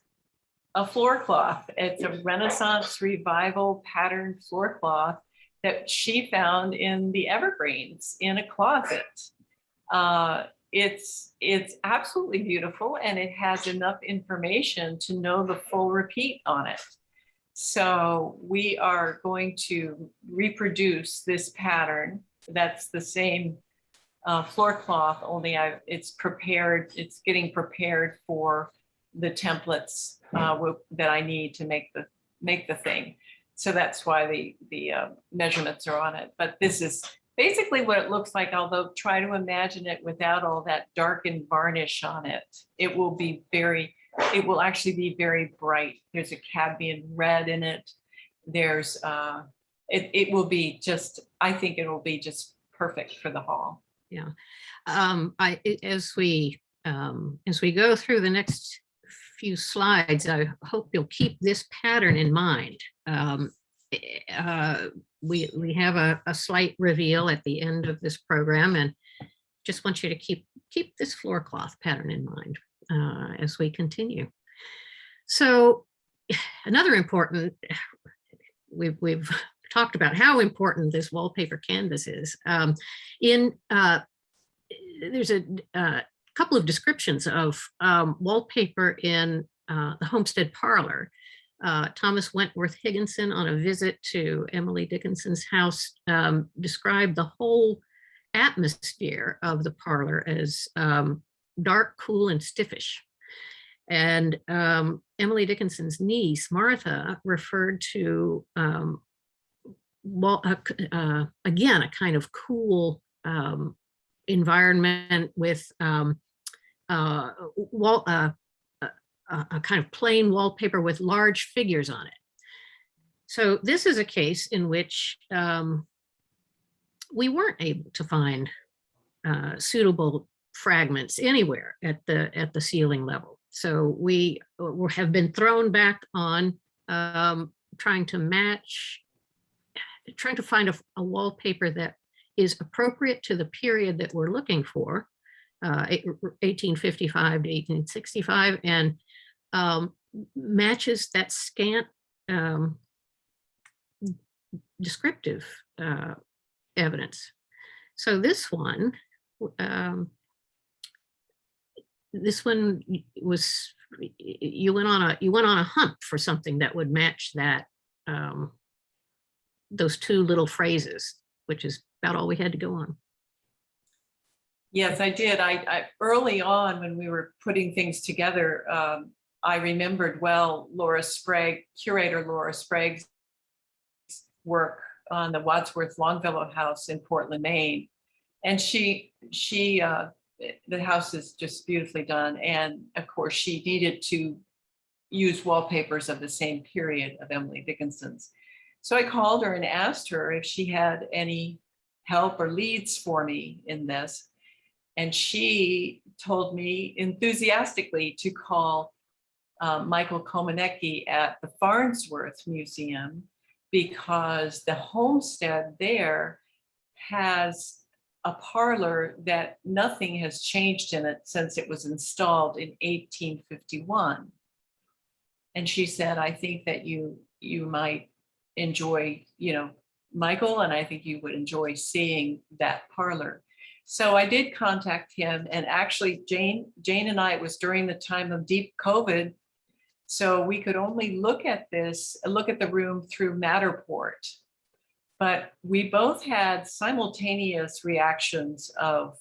a floor cloth. It's a Renaissance revival pattern floor cloth that she found in the evergreens in a closet. It's absolutely beautiful, and it has enough information to know the full repeat on it. So we are going to reproduce this pattern. That's the same floor cloth, only it's getting prepared for the templates that I need to make the thing. So that's why the measurements are on it. But this is basically what it looks like, although try to imagine it without all that darkened varnish on it. It will actually be very bright. There's a cadmium red in it. There's it will be just, I think it will be just perfect for the hall. Yeah. As we go through the next few slides, I hope you'll keep this pattern in mind. We have a slight reveal at the end of this program, and just want you to keep this floor cloth pattern in mind as we continue. So another important, we've talked about how important this wallpaper canvas is. There's a couple of descriptions of wallpaper in the Homestead Parlor. Thomas Wentworth Higginson, on a visit to Emily Dickinson's house, described the whole atmosphere of the parlor as dark, cool, and stiffish. And Emily Dickinson's niece, Martha, referred to, again, a kind of cool environment with a kind of plain wallpaper with large figures on it. So this is a case in which we weren't able to find suitable fragments anywhere at the ceiling level. So we have been thrown back on trying to find a wallpaper that is appropriate to the period that we're looking for, 1855 to 1865, and matches that scant descriptive evidence. So this one was, you went on a hunt for something that would match that, those two little phrases, which is about all we had to go on. Yes, I did. I early on, when we were putting things together, I remembered well curator Laura Sprague's work on the Wadsworth Longfellow House in Portland, Maine. And the house is just beautifully done. And of course, she needed to use wallpapers of the same period of Emily Dickinson's. So I called her and asked her if she had any help or leads for me in this. And she told me enthusiastically to call Michael Komanecki at the Farnsworth Museum, because the Homestead there has a parlor that nothing has changed in it since it was installed in 1851. And she said, I think that you might enjoy, Michael, and I think you would enjoy seeing that parlor. So I did contact him, and actually Jane and I, it was during the time of deep COVID, so we could only look at the room through Matterport. But we both had simultaneous reactions of,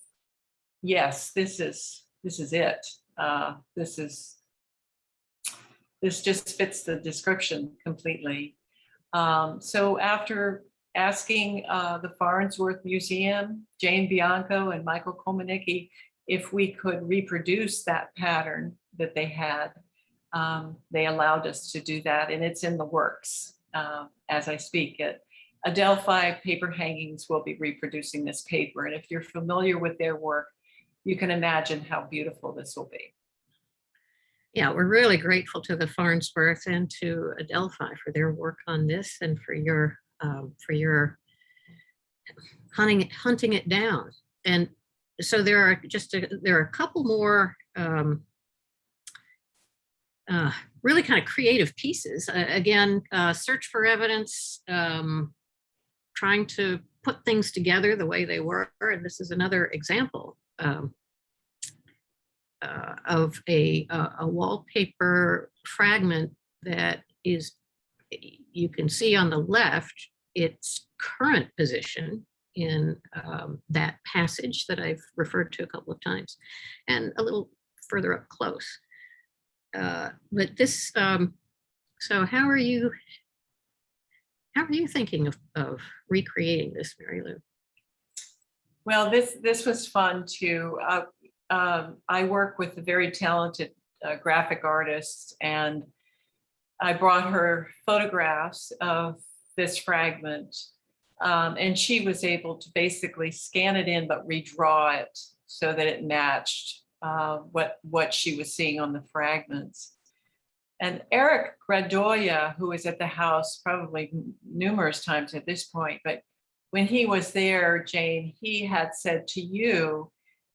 yes, this is it. This just fits the description completely. So after asking the Farnsworth Museum, Jane Bianco and Michael Komanecki, if we could reproduce that pattern that they had, they allowed us to do that, and it's in the works as I speak. Adelphi Paper Hangings will be reproducing this paper, and if you're familiar with their work, you can imagine how beautiful this will be. Yeah, we're really grateful to the Farnsworth and to Adelphi for their work on this, and for your hunting it down. And so there are a couple more really kind of creative pieces. Again, search for evidence, trying to put things together the way they were. And this is another example of a wallpaper fragment that is, you can see on the left, its current position in that passage that I've referred to a couple of times, and a little further up close. But this, so how are you thinking of recreating this, Marylou? Well, this was fun too. I work with a very talented graphic artist, and I brought her photographs of this fragment, and she was able to basically scan it in but redraw it so that it matched what she was seeing on the fragments. And Eric Gradoya, who was at the house probably numerous times at this point, but when he was there, Jane, he had said to you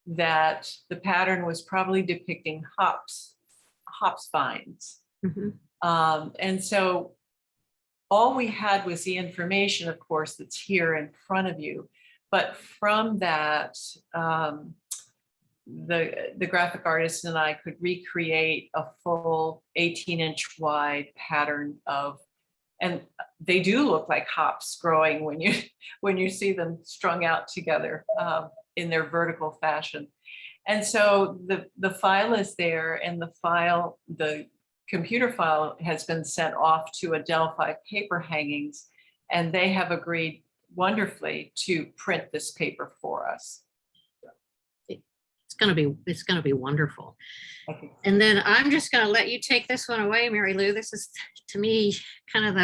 that the pattern was probably depicting hops vines. Mm-hmm. And so all we had was the information, of course, that's here in front of you. But from that, the graphic artist and I could recreate a full 18-inch wide pattern of, and they do look like hops growing when you see them strung out together in their vertical fashion. And so the file is there, and the computer file has been sent off to Adelphi Paper Hangings, and they have agreed wonderfully to print this paper for us. It's gonna be wonderful. And then I'm just gonna let you take this one away, Marylou. This is, to me, kind of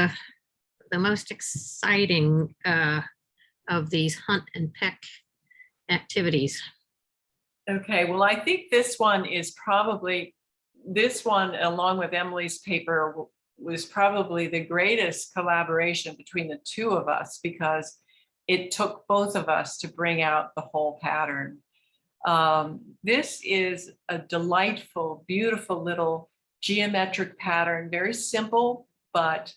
the most exciting of these hunt and peck activities. Okay, well, I think this one, along with Emily's paper, was probably the greatest collaboration between the two of us, because it took both of us to bring out the whole pattern. This is a delightful, beautiful little geometric pattern, very simple, but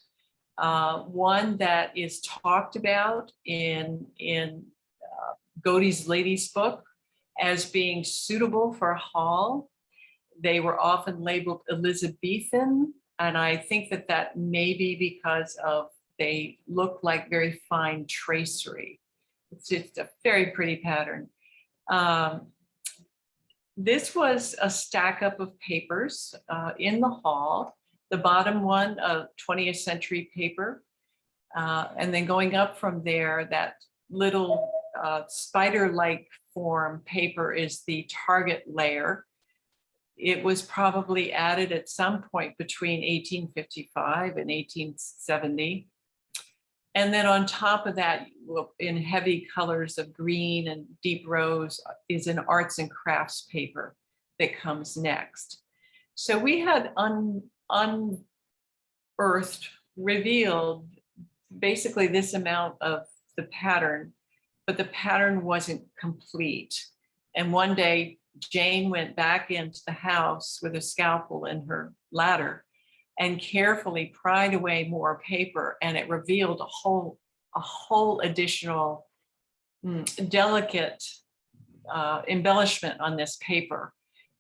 one that is talked about in Godey's Lady's book as being suitable for a hall. They were often labeled Elizabethan, and I think that may be because they look like very fine tracery. It's just a very pretty pattern. This was a stack up of papers in the hall. The bottom one, 20th century paper. And then going up from there, that little spider-like form paper is the target layer. It was probably added at some point between 1855 and 1870. And then on top of that, in heavy colors of green and deep rose, is an arts and crafts paper that comes next. So we had unearthed, revealed basically this amount of the pattern, but the pattern wasn't complete. And one day, Jane went back into the house with a scalpel in her ladder and carefully pried away more paper, and it revealed a whole additional delicate embellishment on this paper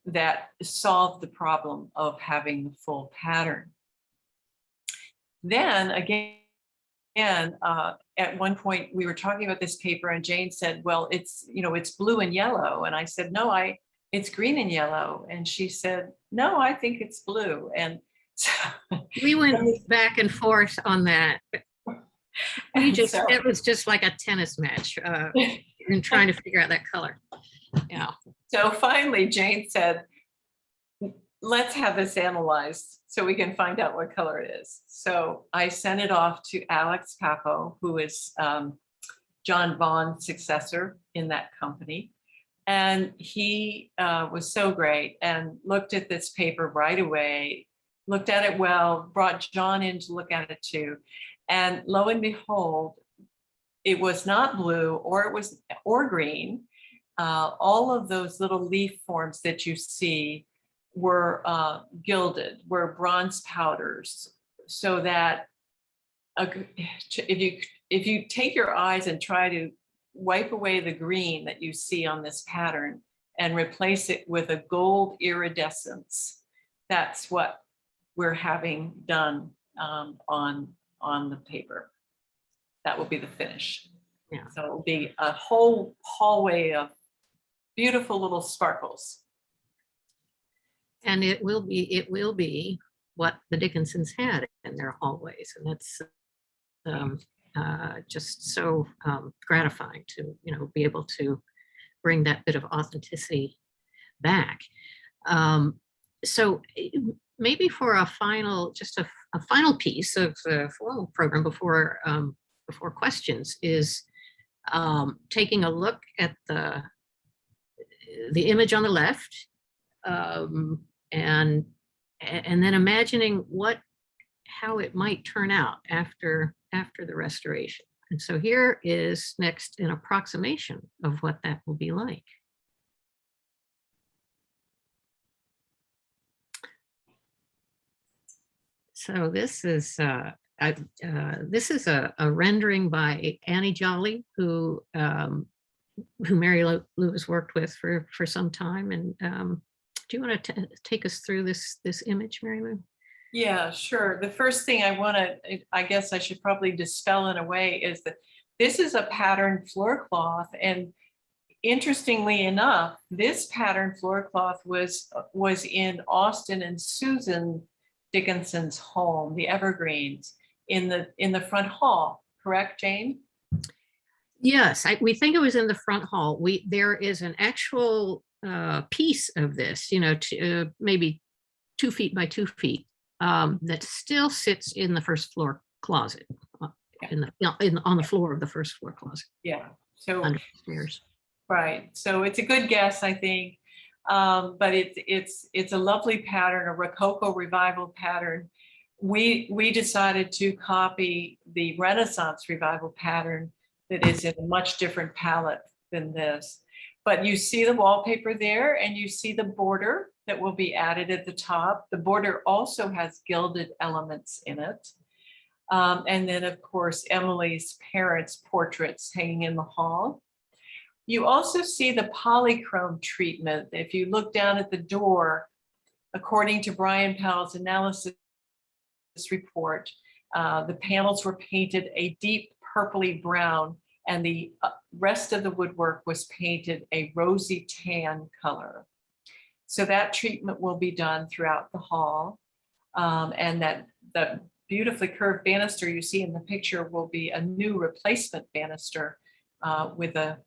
that solved the problem of having the full pattern. Then again, at one point we were talking about this paper and Jane said, well, it's blue and yellow. And I said, no, it's green and yellow. And she said, no, I think it's blue. And so, We went back and forth on that. It was just like a tennis match in trying to figure out that color. Yeah. So finally Jane said, let's have this analyzed so we can find out what color it is. So I sent it off to Alex Papo, who is John Vaughn's successor in that company. And he was so great and looked at this paper right away, looked at it well, brought John in to look at it too. And lo and behold, it was not blue or green. All of those little leaf forms that you see were gilded, were bronze powders, so that if you take your eyes and try to wipe away the green that you see on this pattern and replace it with a gold iridescence, that's what we're having done on the paper. That will be the finish. Yeah. So it'll be a whole hallway of beautiful little sparkles. And it will be what the Dickinsons had in their hallways, and that's just so gratifying to be able to bring that bit of authenticity back. So maybe for a final piece of the formal program before questions is taking a look at the image on the left. And then imagining how it might turn out after the restoration. And so here is next an approximation of what that will be like. So this is a rendering by Annie Jolly, who Marylou has worked with for some time. And do you want to take us through this image, Marylou? Yeah, sure. The first thing I guess I should probably dispel in a way, is that this is a pattern floor cloth. And interestingly enough, this pattern floor cloth was in Austin and Susan Dickinson's home, the Evergreens, in the front hall. Correct, Jane? Yes, we think it was in the front hall. There is an actual piece of this, maybe 2 feet by 2 feet, that still sits in the first floor closet, on the floor of the first floor closet. Yeah. So under the stairs. Right. So it's a good guess, I think. But it's a lovely pattern, a Rococo revival pattern. We decided to copy the Renaissance revival pattern that is in a much different palette than this. But you see the wallpaper there, and you see the border that will be added at the top. The border also has gilded elements in it. And then, of course, Emily's parents' portraits hanging in the hall. You also see the polychrome treatment. If you look down at the door, according to Brian Powell's analysis report, the panels were painted a deep purpley brown, and the rest of the woodwork was painted a rosy tan color. So that treatment will be done throughout the hall. And that the beautifully curved banister you see in the picture will be a new replacement banister with a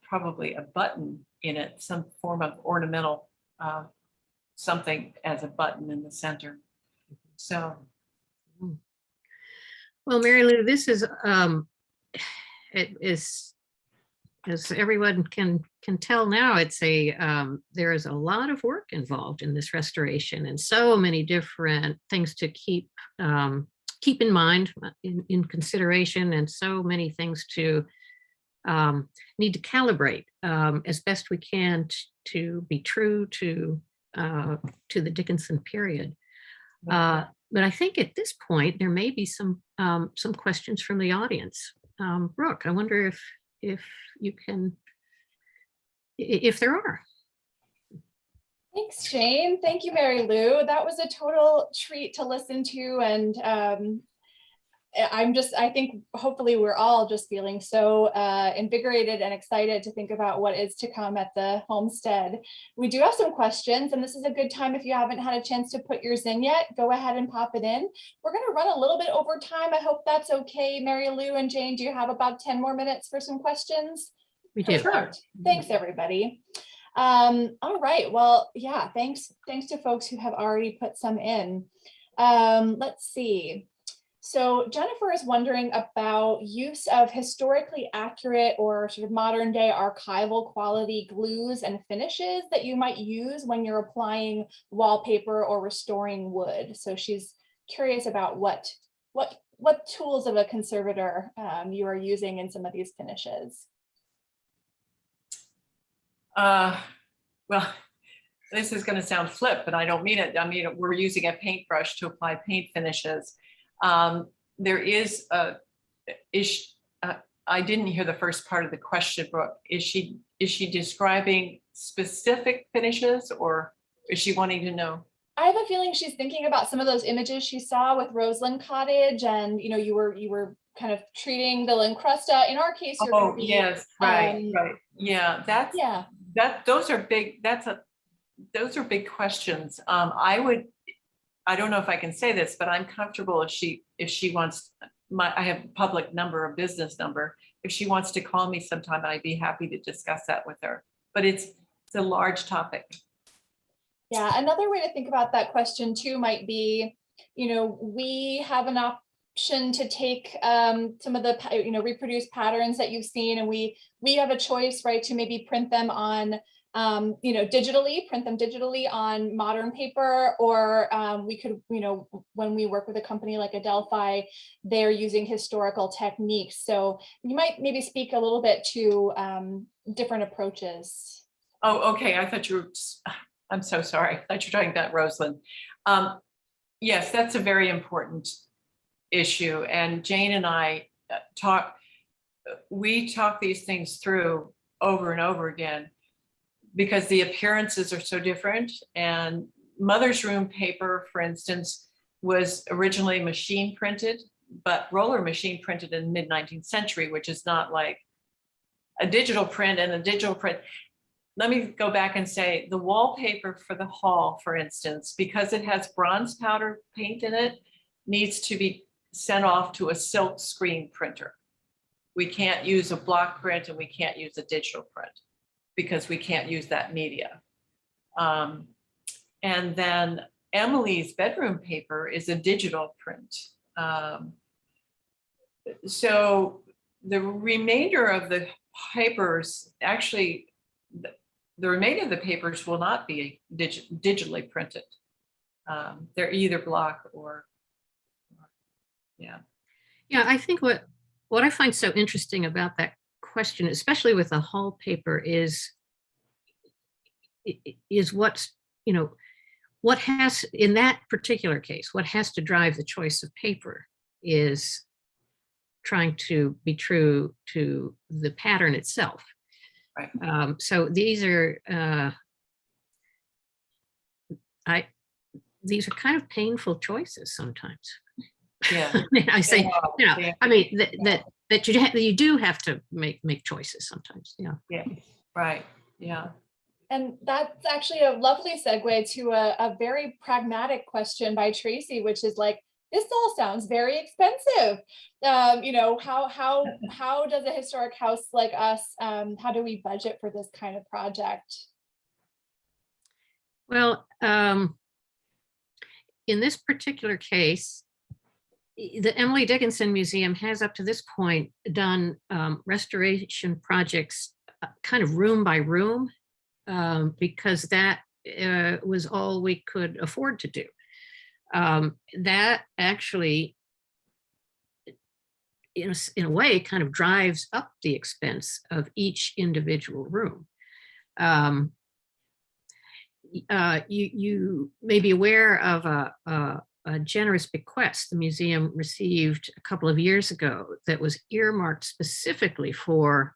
probably a button in it, some form of ornamental something as a button in the center. So, Well, Marylou, this is it is, as everyone can tell now, it's there is a lot of work involved in this restoration, and so many different things to keep in mind, in consideration, and so many things to need to calibrate as best we can to be true to the Dickinson period. But I think at this point there may be some questions from the audience. Brooke, I wonder if you can, if there are. Thanks, Jane. Thank you, Marylou. That was a total treat to listen to, and I think hopefully we're all just feeling so invigorated and excited to think about what is to come at the Homestead. We do have some questions, and this is a good time, if you haven't had a chance to put yours in yet, go ahead and pop it in. We're going to run a little bit over time. I hope that's okay. Marylou and Jane, do you have about 10 more minutes for some questions? We do. Perfect. Thanks, everybody. All right. Well, yeah, thanks to folks who have already put some in. Let's see. So Jennifer is wondering about use of historically accurate or sort of modern day archival quality glues and finishes that you might use when you're applying wallpaper or restoring wood. So she's curious about what tools of a conservator you are using in some of these finishes. Well, this is going to sound flip, but I don't mean it. I mean, we're using a paintbrush to apply paint finishes. There is I didn't hear the first part of the question, Brooke. Is she describing specific finishes, or is she wanting to know? I have a feeling she's thinking about some of those images she saw with Roseland Cottage, and you were kind of treating the Lincrusta. In our case, you're oh yes, right, yeah, those are big. Those are big questions. I don't know if I can say this, but I'm comfortable if she wants I have a public number, a business number. If she wants to call me sometime, I'd be happy to discuss that with her. But it's a large topic. Yeah, another way to think about that question too might be, we have an option to take some of the reproduced patterns that you've seen, and we have a choice, right, to maybe print them on print them digitally on modern paper, or we could, when we work with a company like Adelphi, they're using historical techniques. So you might maybe speak a little bit to different approaches. Oh, okay. I'm so sorry. I thought you were talking about Roseland. Yes, that's a very important issue. And Jane and I talk these things through over and over again, because the appearances are so different. And Mother's Room paper, for instance, was originally machine printed, but roller machine printed in the mid-19th century, which is not like a digital print. And a digital print, let me go back and say, the wallpaper for the hall, for instance, because it has bronze powder paint in it, needs to be sent off to a silk screen printer. We can't use a block print, and we can't use a digital print, because we can't use that media. And then Emily's bedroom paper is a digital print. So the remainder of the papers, actually, the remainder of the papers will not be digitally printed. They're either block or yeah. Yeah, I think what I find so interesting about that question, especially with the hall paper, is what's, what has, in that particular case, what has to drive the choice of paper is trying to be true to the pattern itself. Right. So these are these are kind of painful choices sometimes. Yeah. I say, yeah. I mean that you do have to make choices sometimes. Yeah. Yeah. Right. Yeah. And that's actually a lovely segue to a very pragmatic question by Tracy, which is like, this all sounds very expensive. You know, how does a historic house like us, how do we budget for this kind of project? Well, in this particular case, the Emily Dickinson Museum has up to this point done restoration projects kind of room by room, because that was all we could afford to do. That actually, in a way, kind of drives up the expense of each individual room. You may be aware of a generous bequest the museum received a couple of years ago that was earmarked specifically for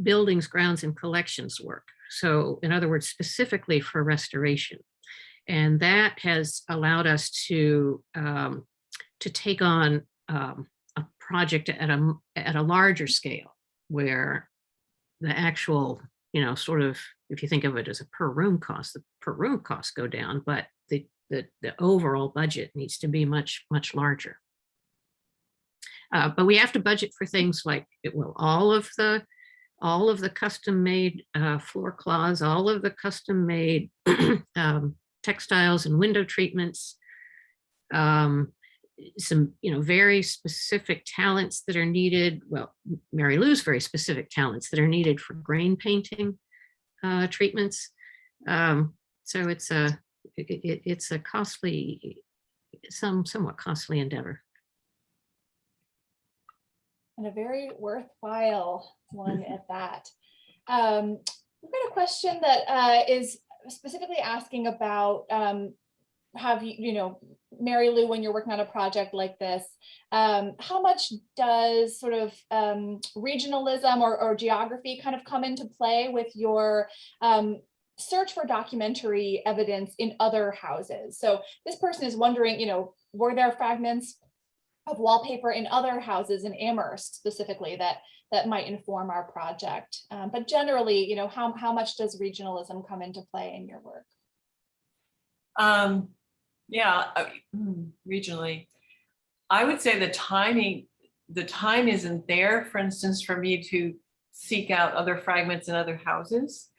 buildings, grounds, and collections work. So in other words, specifically for restoration. And that has allowed us to take on a project at a larger scale, where the actual, sort of, if you think of it as a per room cost, the per room costs go down, but the overall budget needs to be much, much larger. But we have to budget for things like, all of the custom-made floor cloths, all of the custom-made textiles and window treatments, some very specific talents that are needed. Well, Marylou's very specific talents that are needed for grain painting treatments. So it's a costly, somewhat costly endeavor. And a very worthwhile one at that. We've got a question that is specifically asking about, have you, Marylou, when you're working on a project like this, how much does sort of regionalism or geography kind of come into play with your search for documentary evidence in other houses? So this person is wondering, were there fragments of wallpaper in other houses in Amherst specifically that might inform our project? But generally, how much does regionalism come into play in your work? Yeah, regionally, I would say the time isn't there, for instance, for me to seek out other fragments in other houses,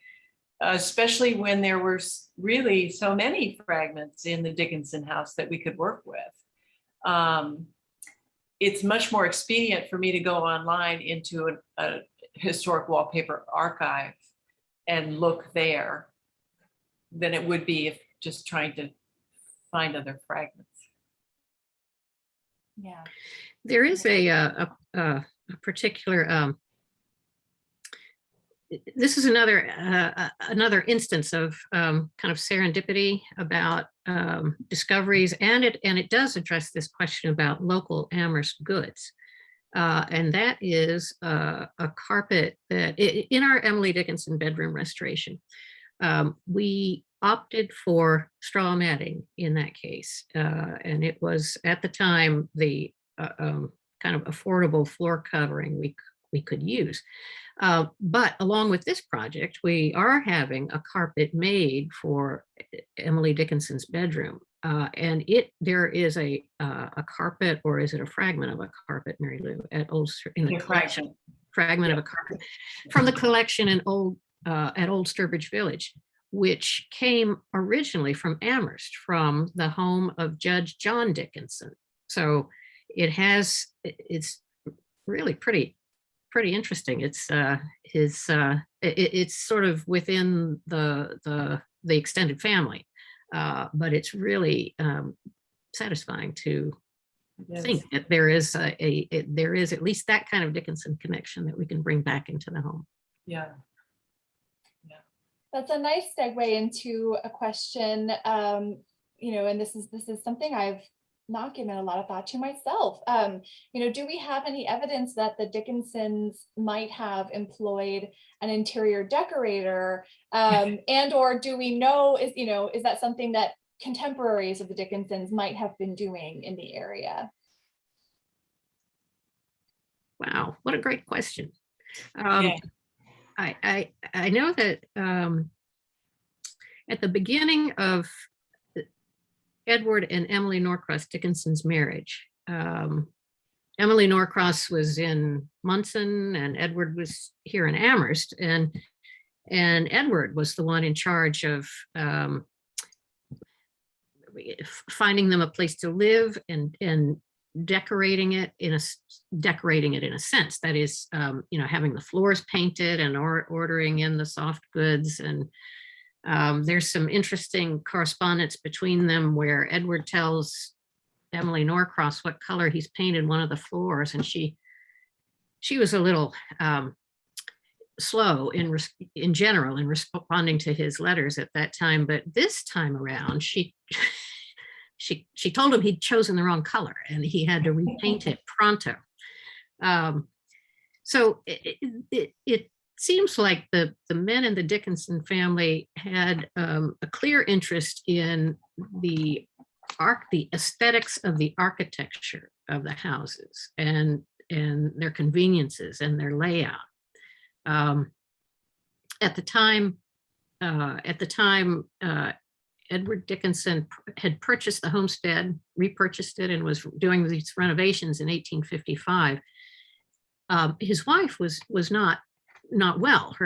especially when there were really so many fragments in the Dickinson house that we could work with. It's much more expedient for me to go online into a historic wallpaper archive and look there than it would be if just trying to find other fragments. Yeah, there is a particular. This is another instance of kind of serendipity about discoveries, and it does address this question about local Amherst goods, and that is a carpet that in our Emily Dickinson bedroom restoration, we opted for straw matting in that case, and it was at the time the kind of affordable floor covering we could use. But along with this project, we are having a carpet made for Emily Dickinson's bedroom. And there is a carpet, or is it a fragment of a carpet, Marylou, at Old in the collection? Fragment of a carpet from the collection at Old Sturbridge Village, which came originally from Amherst, from the home of Judge John Dickinson. So it's really pretty interesting. It's it's sort of within the extended family, but it's really satisfying to think that there is there is at least that kind of Dickinson connection that we can bring back into the home. Yeah. That's a nice segue into a question, and this is something I've not given a lot of thought to myself. Do we have any evidence that the Dickinsons might have employed an interior decorator, and or do we know, is that something that contemporaries of the Dickinsons might have been doing in the area? Wow, what a great question. I know that at the beginning of Edward and Emily Norcross Dickinson's marriage, Emily Norcross was in Munson and Edward was here in Amherst, and Edward was the one in charge of finding them a place to live and decorating it in a sense. That is, having the floors painted and ordering in the soft goods. And there's some interesting correspondence between them where Edward tells Emily Norcross what color he's painted one of the floors, and she was a little slow in general in responding to his letters at that time, but this time around she told him he'd chosen the wrong color and he had to repaint it pronto. So it seems like the men in the Dickinson family had a clear interest in the aesthetics of the architecture of the houses and their conveniences and their layout. At the time, Edward Dickinson had purchased the homestead, repurchased it, and was doing these renovations in 1855. His wife was not well.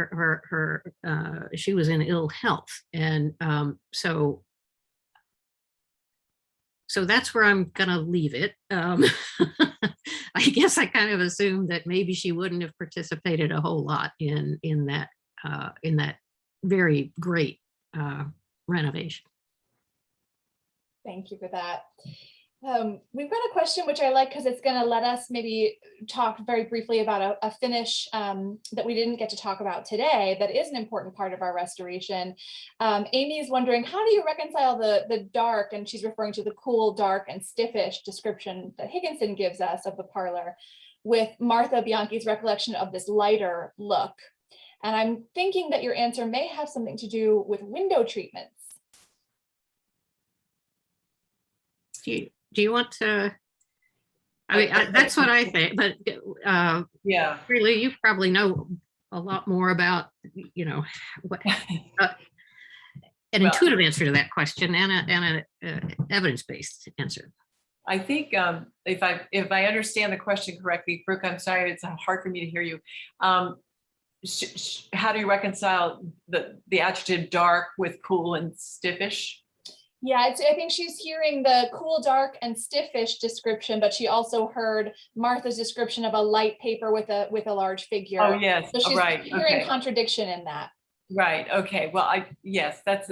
She was in ill health, and so that's where I'm gonna leave it. I guess I kind of assumed that maybe she wouldn't have participated a whole lot in that very great renovation. Thank you for that. We've got a question which I like because it's going to let us maybe talk very briefly about a finish that we didn't get to talk about today that is an important part of our restoration. Amy is wondering, how do you reconcile the dark, and she's referring to the cool, dark, and stiffish description that Higginson gives us of the parlor, with Martha Bianchi's recollection of this lighter look? And I'm thinking that your answer may have something to do with window treatments. Do you want to? I mean, that's what I think, but Yeah. Really, you probably know a lot more about, what an intuitive answer to that question and an evidence-based answer. I think if I understand the question correctly, Brooke, I'm sorry, it's hard for me to hear you. How do you reconcile the adjective dark with cool and stiffish? Yeah, I think she's hearing the cool, dark, and stiffish description, but she also heard Martha's description of a light paper with a large figure. Oh, yes. So she's Right. hearing contradiction in that. Right. Okay. Well, that's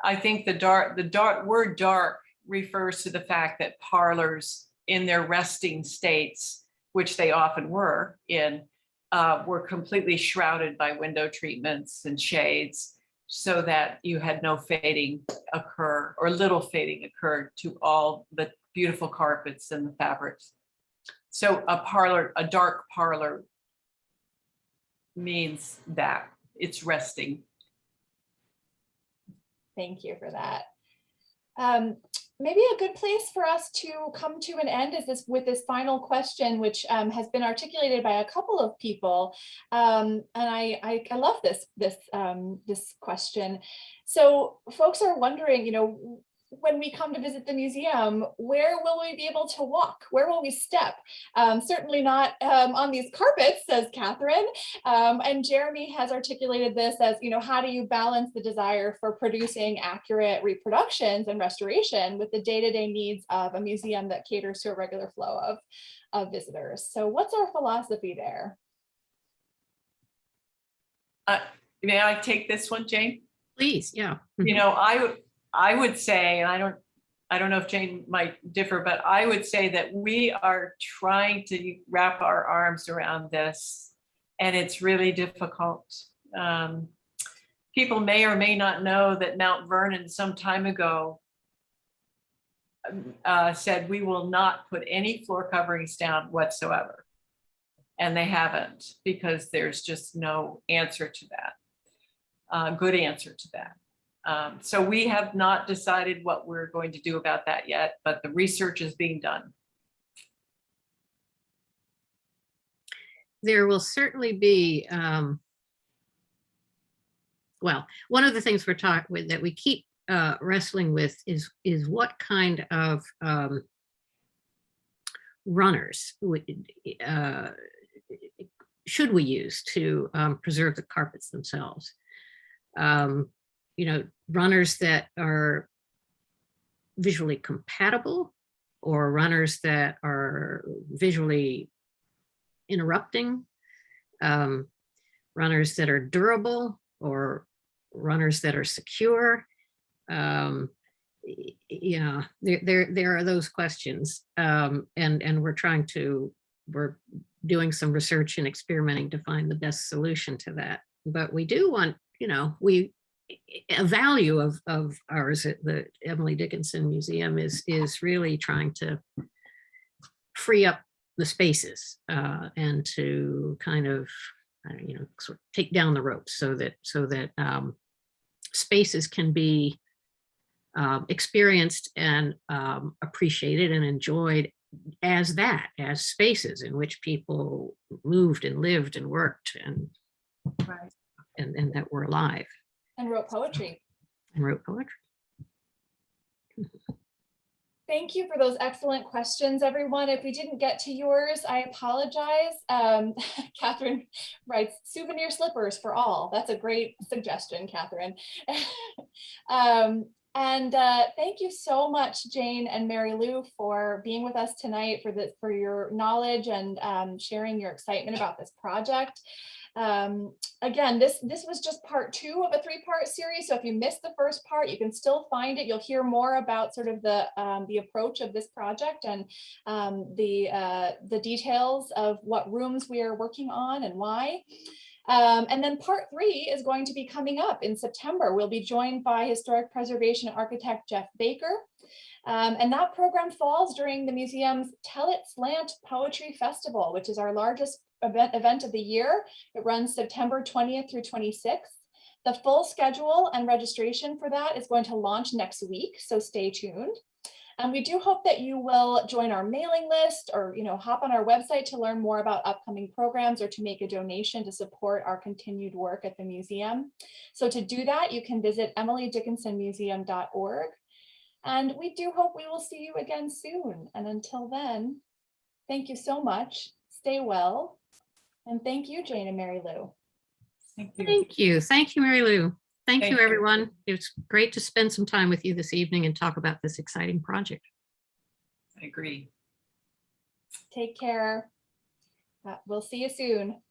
I think the word dark refers to the fact that parlors in their resting states, which they often were completely shrouded by window treatments and shades, so that you had no fading occur, or little fading occurred to all the beautiful carpets and the fabrics. So a dark parlor means that it's resting. Thank you for that. Maybe a good place for us to come to an end is with this final question, which has been articulated by a couple of people, and I love this question. So folks are wondering, when we come to visit the museum, where will we be able to walk? Where will we step? Certainly not on these carpets, says Catherine. And Jeremy has articulated this as, how do you balance the desire for producing accurate reproductions and restoration with the day-to-day needs of a museum that caters to a regular flow of visitors? So what's our philosophy there? May I take this one, Jane? Please, yeah. I would say, and I don't know if Jane might differ, but I would say that we are trying to wrap our arms around this, and it's really difficult. People may or may not know that Mount Vernon some time ago said we will not put any floor coverings down whatsoever. And they haven't, because there's just no answer to that, good answer to that. So we have not decided what we're going to do about that yet, but the research is being done. There will certainly be well, one of the things we're talking with that we keep wrestling with is what kind of runners should we use to preserve the carpets themselves. Runners that are visually compatible, or runners that are visually interrupting, runners that are durable, or runners that are secure. There are those questions, and we're doing some research and experimenting to find the best solution to that. But we do want, a value of ours at the Emily Dickinson Museum is really trying to free up the spaces and to kind of, sort of take down the ropes so that spaces can be experienced and appreciated and enjoyed as spaces in which people moved and lived and worked and that were alive. And wrote poetry. Thank you for those excellent questions, everyone. If we didn't get to yours, I apologize. Catherine writes, souvenir slippers for all. That's a great suggestion, Catherine. Thank you so much, Jane and Marylou, for being with us tonight, for your knowledge and sharing your excitement about this project. Again, this was just part 2 of a 3-part series. So if you missed the first part, you can still find it. You'll hear more about sort of the approach of this project and the details of what rooms we are working on and why. And then part 3 is going to be coming up in September. We'll be joined by historic preservation architect Jeff Baker. And that program falls during the museum's Tell It Slant Poetry Festival, which is our largest event of the year. It runs September 20th through 26th. The full schedule and registration for that is going to launch next week, so stay tuned. And we do hope that you will join our mailing list or hop on our website to learn more about upcoming programs or to make a donation to support our continued work at the museum. So to do that, you can visit emilydickinsonmuseum.org. And we do hope we will see you again soon. And until then, thank you so much. Stay well. And thank you, Jane and Marylou. Thank you. Thank you, Marylou. Thank you, you. everyone. It's great to spend some time with you this evening and talk about this exciting project. I agree. Take care. We'll see you soon.